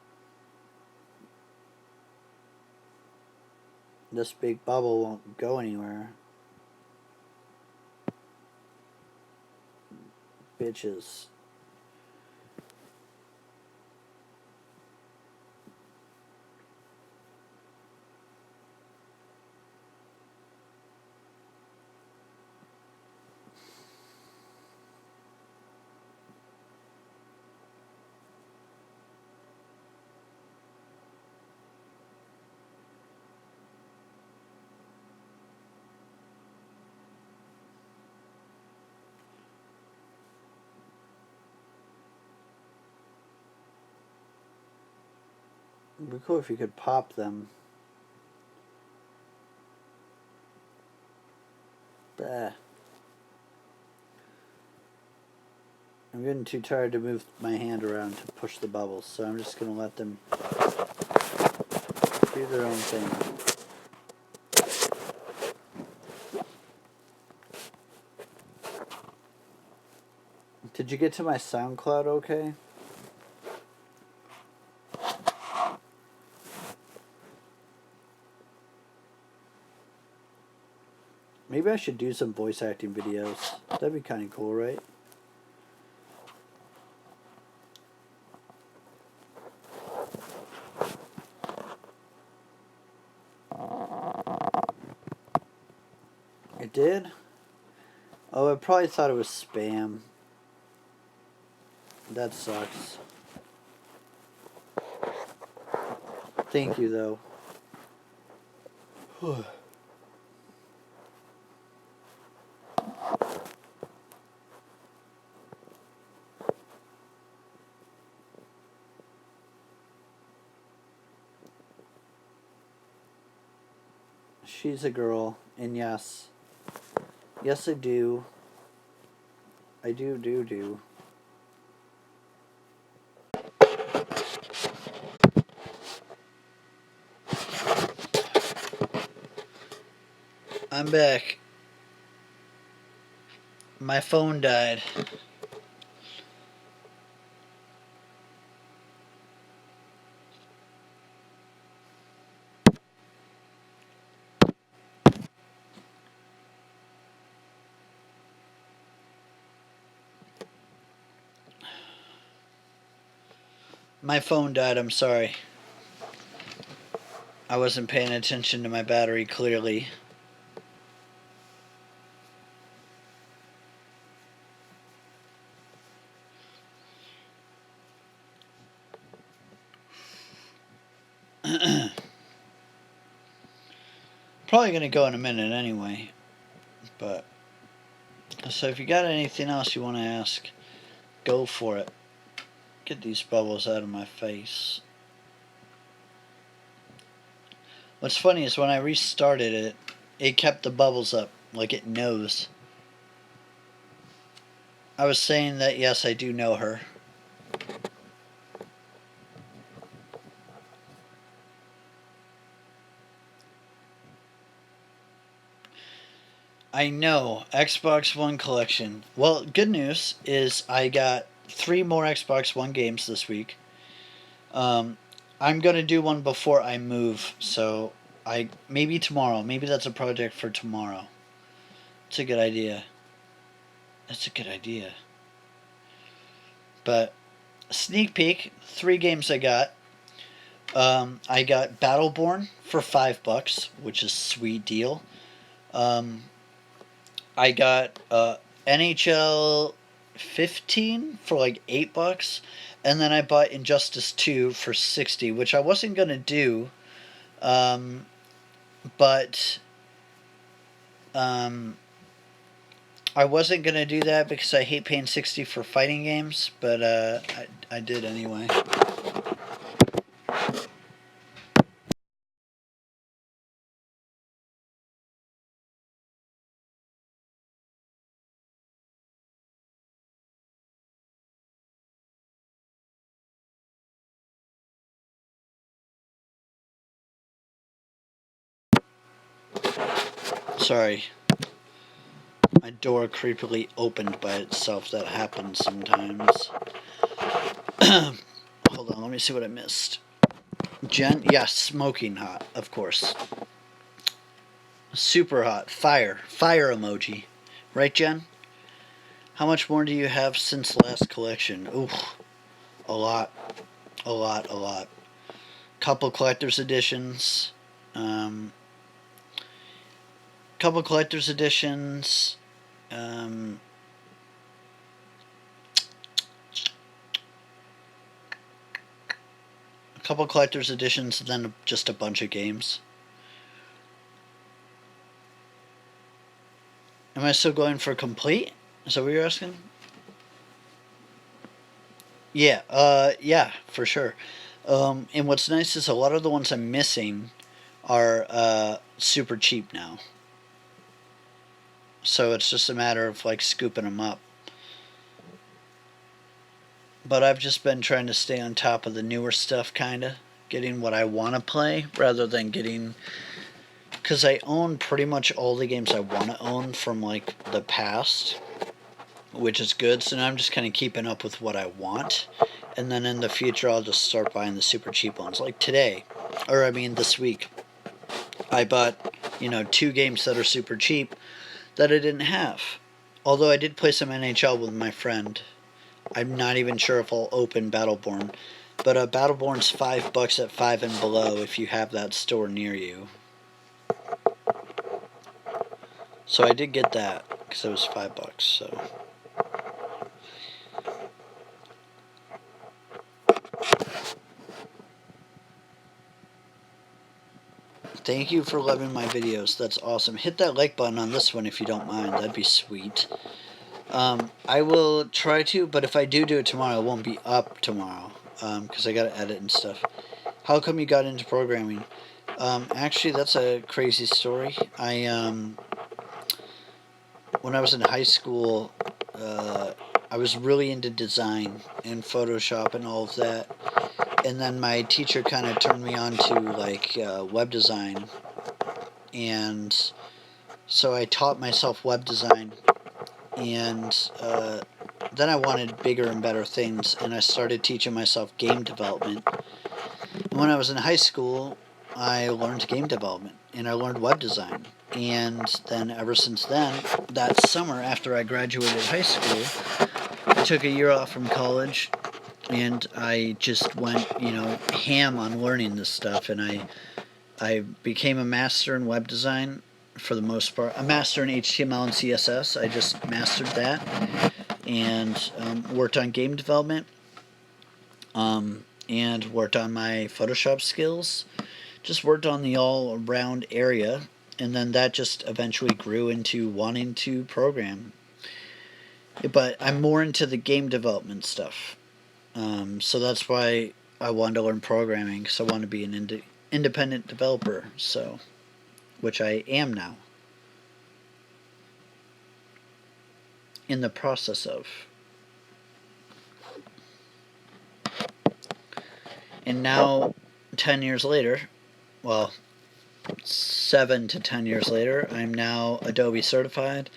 This big bubble won't go anywhere. Bitches. It'd be cool if you could pop them. Bah. I'm getting too tired to move my hand around to push the bubbles, so I'm just going to let them do their own thing. Did you get to my SoundCloud okay? Maybe I should do some voice acting videos. That'd be kind of cool, right? It did? Oh, I probably thought it was spam. That sucks. Thank you, though. She's a girl, and yes. Yes, I do. I do. I'm back. My phone died. My phone died, I'm sorry. I wasn't paying attention to my battery clearly. Probably gonna go in a minute anyway. But so if you got anything else you want to ask, go for it. Get these bubbles out of my face. What's funny is when I restarted it, it kept the bubbles up, like it knows. I was saying that yes, I do know her. I know, Xbox One collection. Well, good news is I got 3 more Xbox One games this week. I'm gonna do one before I move, so maybe tomorrow. Maybe that's a project for tomorrow. It's a good idea. That's a good idea. But sneak peek, 3 games I got. I got Battleborn for $5, which is a sweet deal. I got NHL 15 for like $8, and then I bought Injustice 2 for $60, which I wasn't gonna do, but I wasn't going to do that because I hate paying $60 for fighting games, but I did anyway. Sorry. My door creepily opened by itself. That happens sometimes. Hold on, let me see what I missed. Jen? Yes, smoking hot, of course. Super hot. Fire. Fire emoji. Right, Jen? How much more do you have since last collection? Oof. A lot. A lot, a lot. Couple collector's editions. Couple collector's editions. A couple collector's editions, then just a bunch of games. Am I still going for complete? Is that what you're asking? Yeah, yeah, for sure. And what's nice is a lot of the ones I'm missing are super cheap now. So it's just a matter of like scooping them up. But I've just been trying to stay on top of the newer stuff, kind of. Getting what I want to play rather than getting... Because I own pretty much all the games I want to own from like the past, which is good. So now I'm just kind of keeping up with what I want. And then in the future, I'll just start buying the super cheap ones. Like today, or I mean this week, I bought, 2 games that are super cheap that I didn't have. Although I did play some NHL with my friend. I'm not even sure if I'll open Battleborn. But Battleborn's $5 at 5 and below if you have that store near you. So I did get that because it was $5. So. Thank you for loving my videos. That's awesome. Hit that like button on this one if you don't mind. That'd be sweet. I will try to, but if I do it tomorrow, it won't be up tomorrow because I got to edit and stuff. How come you got into programming? Actually, that's a crazy story. When I was in high school, I was really into design and Photoshop and all of that. And then my teacher kind of turned me on to like web design, and so I taught myself web design, and then I wanted bigger and better things, and I started teaching myself game development. And when I was in high school, I learned game development, and I learned web design, and then ever since then, that summer after I graduated high school, I took a year off from college. And I just went, ham on learning this stuff, and I became a master in web design for the most part. A master in HTML and CSS. I just mastered that, and worked on game development, and worked on my Photoshop skills. Just worked on the all-around area, and then that just eventually grew into wanting to program. But I'm more into the game development stuff. So that's why I wanted to learn programming, because I want to be an independent developer, so, which I am now. In the process of. And now, 10 years later, well, 7 to 10 years later, I'm now Adobe certified.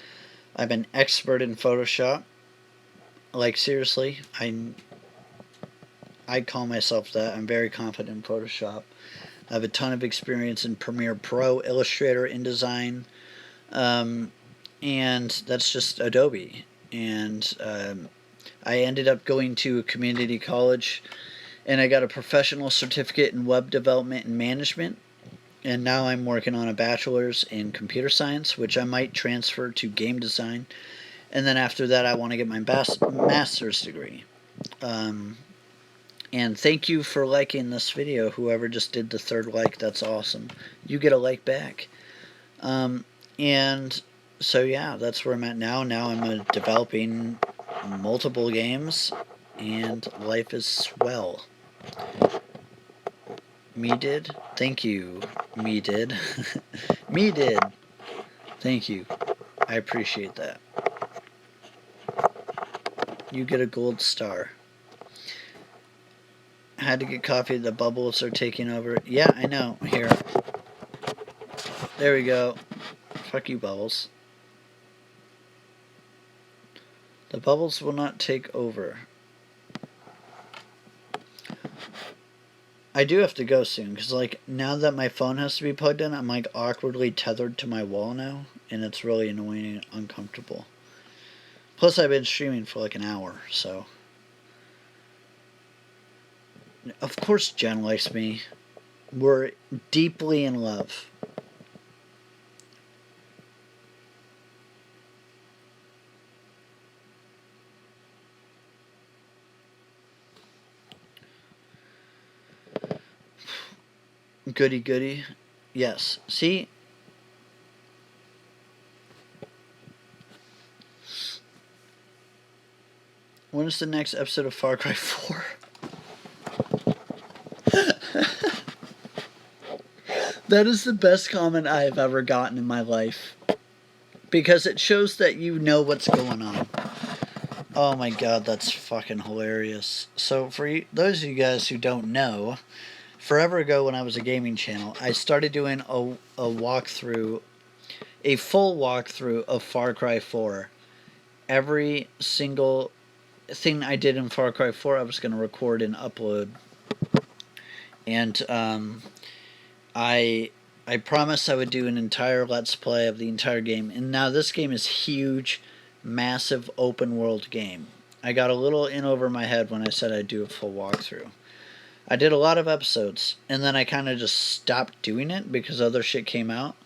I'm an expert in Photoshop. Like, seriously, I call myself that. I'm very confident in Photoshop. I have a ton of experience in Premiere Pro, Illustrator, InDesign, and that's just Adobe. And I ended up going to a community college, and I got a professional certificate in web development and management. And now I'm working on a bachelor's in computer science, which I might transfer to game design. And then after that, I want to get my master's degree. And thank you for liking this video. Whoever just did the 3rd like, that's awesome. You get a like back. And so yeah, that's where I'm at now. Now I'm developing multiple games, and life is swell. Me did? Thank you. Me did. Me did. Thank you. I appreciate that. You get a gold star. Had to get coffee. The bubbles are taking over. Yeah, I know. Here. There we go. Fuck you, bubbles. The bubbles will not take over. I do have to go soon, because, like, now that my phone has to be plugged in, I'm, like, awkwardly tethered to my wall now, and it's really annoying and uncomfortable. Plus, I've been streaming for, like, an hour, so. Of course Jen likes me. We're deeply in love. Goody goody. Yes. See? When is the next episode of Far Cry 4? That is the best comment I have ever gotten in my life. Because it shows that you know what's going on. Oh my god, that's fucking hilarious. So for you, those of you guys who don't know, forever ago when I was a gaming channel, I started doing a walkthrough, a full walkthrough of Far Cry 4. Every single thing I did in Far Cry 4 I was going to record and upload. And I promised I would do an entire Let's Play of the entire game. And now this game is huge, massive open world game. I got a little in over my head when I said I'd do a full walkthrough. I did a lot of episodes, and then I kind of just stopped doing it because other shit came out.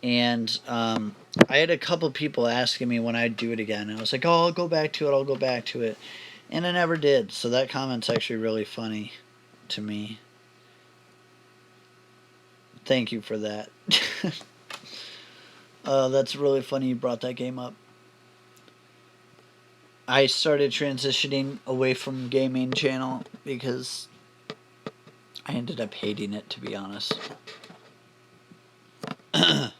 And I had a couple people asking me when I'd do it again. And I was like, oh, I'll go back to it. And I never did. So that comment's actually really funny to me. Thank you for that. That's really funny you brought that game up. I started transitioning away from gaming channel because I ended up hating it, to be honest. I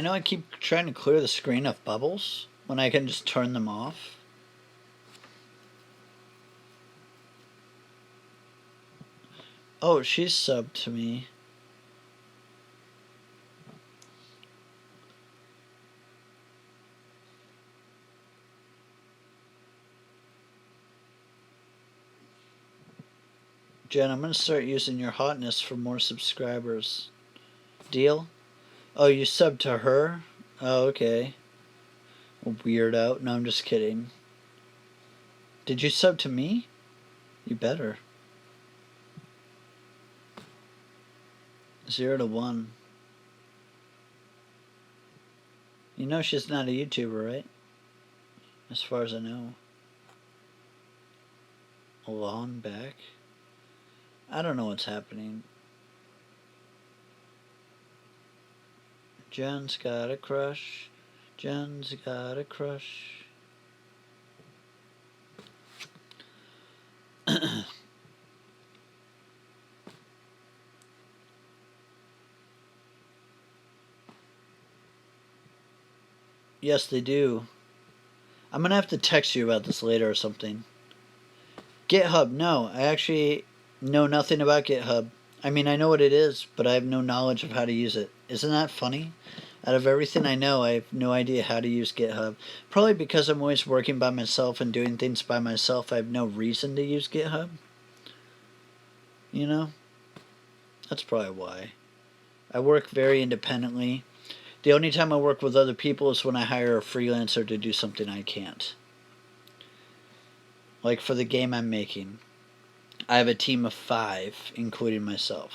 know I keep trying to clear the screen of bubbles when I can just turn them off. Oh, she's subbed to me. Jen, I'm going to start using your hotness for more subscribers. Deal? Oh, you subbed to her? Oh, okay. Weirdo. No, I'm just kidding. Did you sub to me? You better. 0 to 1. You know she's not a YouTuber, right? As far as I know. Along back? I don't know what's happening. Jen's got a crush. Jen's got a crush. Yes, they do. I'm going to have to text you about this later or something. GitHub, no. I actually know nothing about GitHub. I mean, I know what it is, but I have no knowledge of how to use it. Isn't that funny? Out of everything I know, I have no idea how to use GitHub. Probably because I'm always working by myself and doing things by myself, I have no reason to use GitHub. You know? That's probably why. I work very independently. The only time I work with other people is when I hire a freelancer to do something I can't. Like for the game I'm making. I have a team of 5, including myself.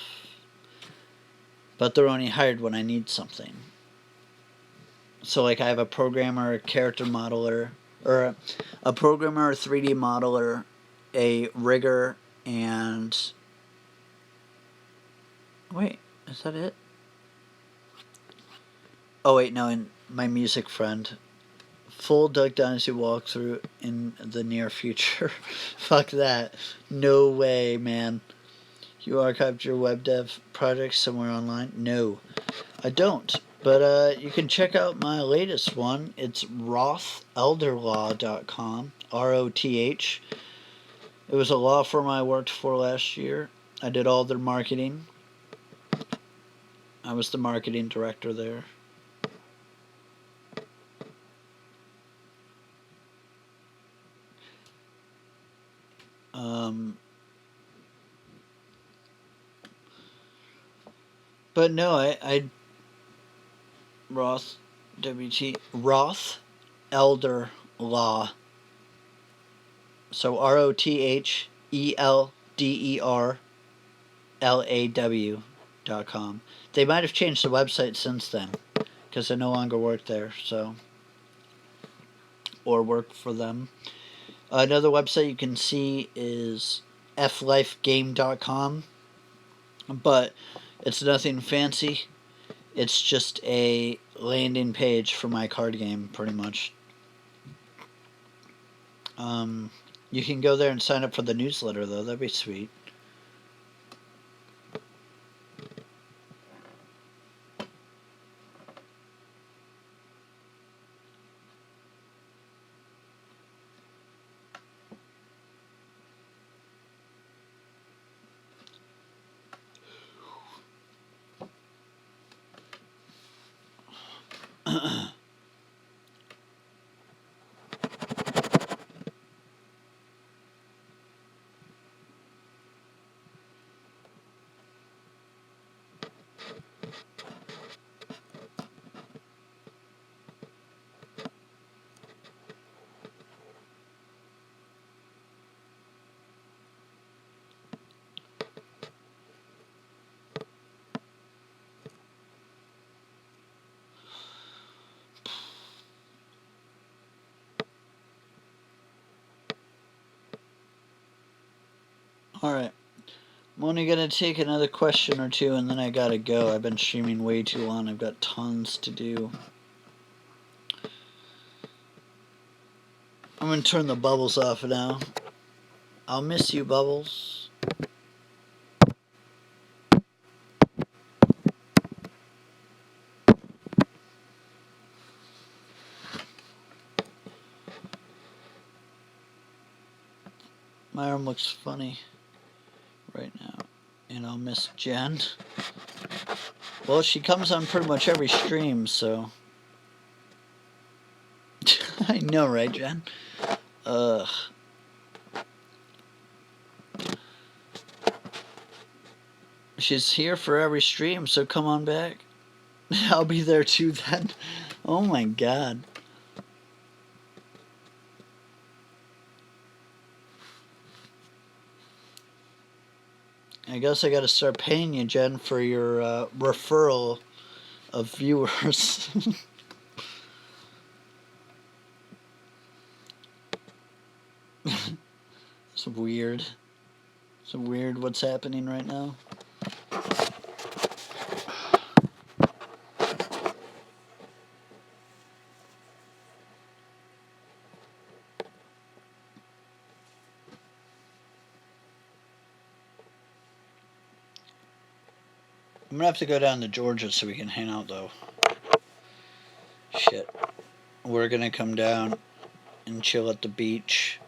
But they're only hired when I need something. So like I have a programmer, a character modeler, or a programmer, a 3D modeler, a rigger, and wait, is that it? Oh wait, no, and my music friend. Full Duck Dynasty walkthrough in the near future. Fuck that. No way, man. You archived your web dev project somewhere online? No, I don't. But you can check out my latest one. It's rothelderlaw.com. ROTH. It was a law firm I worked for last year. I did all their marketing. I was the marketing director there. But no, I Roth, WT, Roth Elder Law. So ROTHELDERLAW.com. They might have changed the website since then, because I no longer work there, so, or work for them. Another website you can see is flifegame.com, but it's nothing fancy. It's just a landing page for my card game, pretty much. You can go there and sign up for the newsletter, though. That'd be sweet. Alright. I'm only going to take another question or two and then I gotta go. I've been streaming way too long. I've got tons to do. I'm going to turn the bubbles off now. I'll miss you, Bubbles. My arm looks funny right now. And I'll miss Jen. Well, she comes on pretty much every stream, so... I know, right, Jen? Ugh. She's here for every stream, so come on back. I'll be there too then. Oh my god. I guess I gotta start paying you, Jen, for your referral of viewers. It's weird. It's weird what's happening right now. I'm gonna have to go down to Georgia so we can hang out, though. Shit. We're gonna come down and chill at the beach.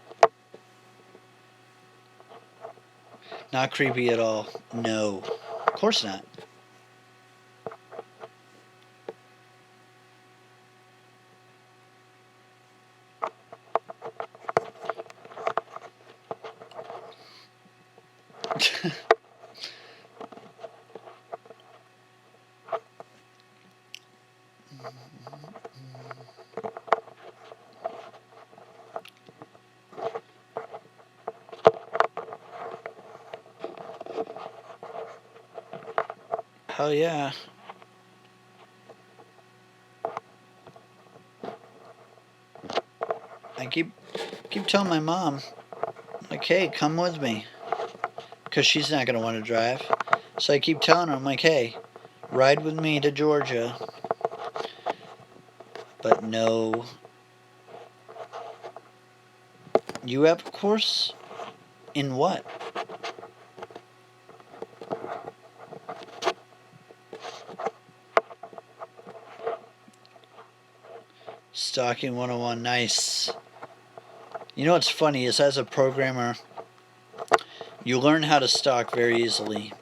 Not creepy at all. No. Of course not. Hell yeah. I keep telling my mom, like, hey, come with me. Because she's not going to want to drive. So I keep telling her, I'm like, hey, ride with me to Georgia. But no. You have a course? In what? Stalking 101, nice. You know what's funny is as a programmer, you learn how to stalk very easily.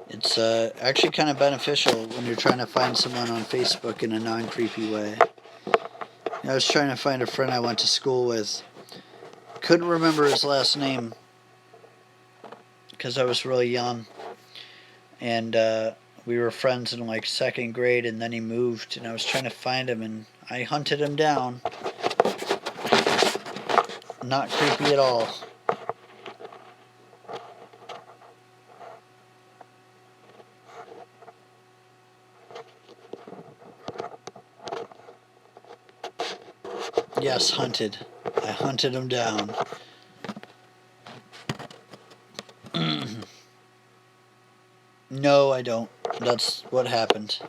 It's actually kind of beneficial when you're trying to find someone on Facebook in a non-creepy way. I was trying to find a friend I went to school with. Couldn't remember his last name because I was really young. And we were friends in like 2nd grade, and then he moved, and I was trying to find him, and I hunted him down. Not creepy at all. Yes, hunted. I hunted him down. No, I don't. That's what happened.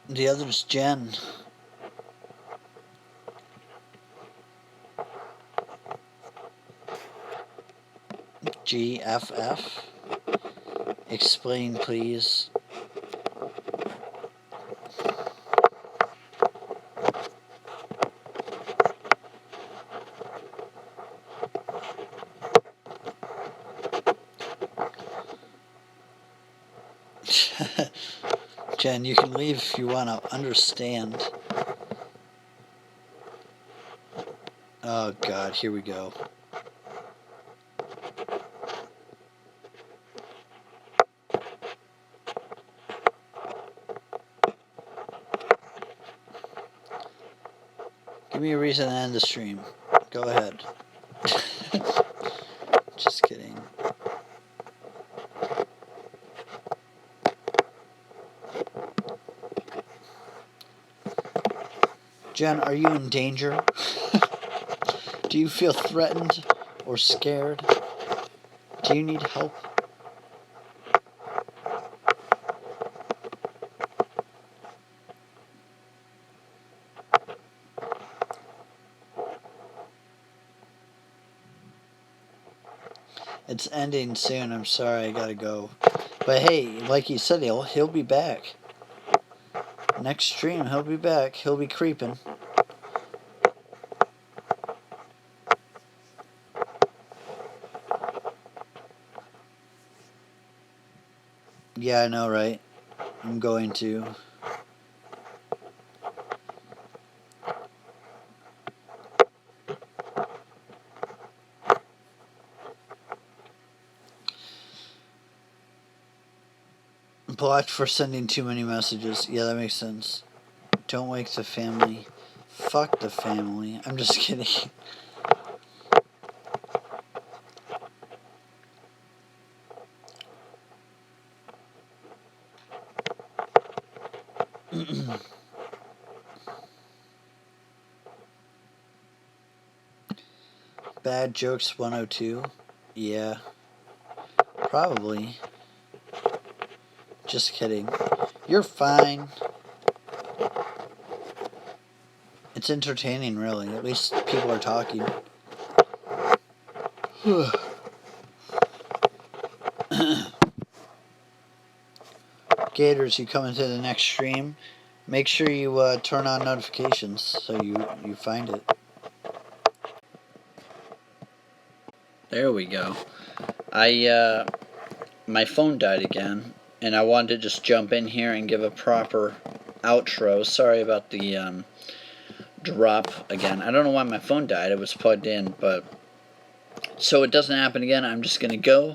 The other's Jen. GFF? Explain, please. Jen, you can leave if you want to understand. Oh, God, here we go. Give me a reason to end the stream. Go ahead. Just kidding. Jen, are you in danger? Do you feel threatened or scared? Do you need help? It's ending soon. I'm sorry, I gotta go. But hey, like he said, he'll be back. Next stream, he'll be back. He'll be creeping. Yeah, I know, right? I'm going to. Blocked for sending too many messages. Yeah, that makes sense. Don't wake the family. Fuck the family. I'm just kidding. Bad jokes 102. Yeah. Probably. Just kidding. You're fine. It's entertaining, really. At least people are talking. Gators, you come into the next stream. Make sure you turn on notifications so you find it. There we go. My phone died again, and I wanted to just jump in here and give a proper outro. Sorry about the drop again. I don't know why my phone died. It was plugged in, but so it doesn't happen again, I'm just going to go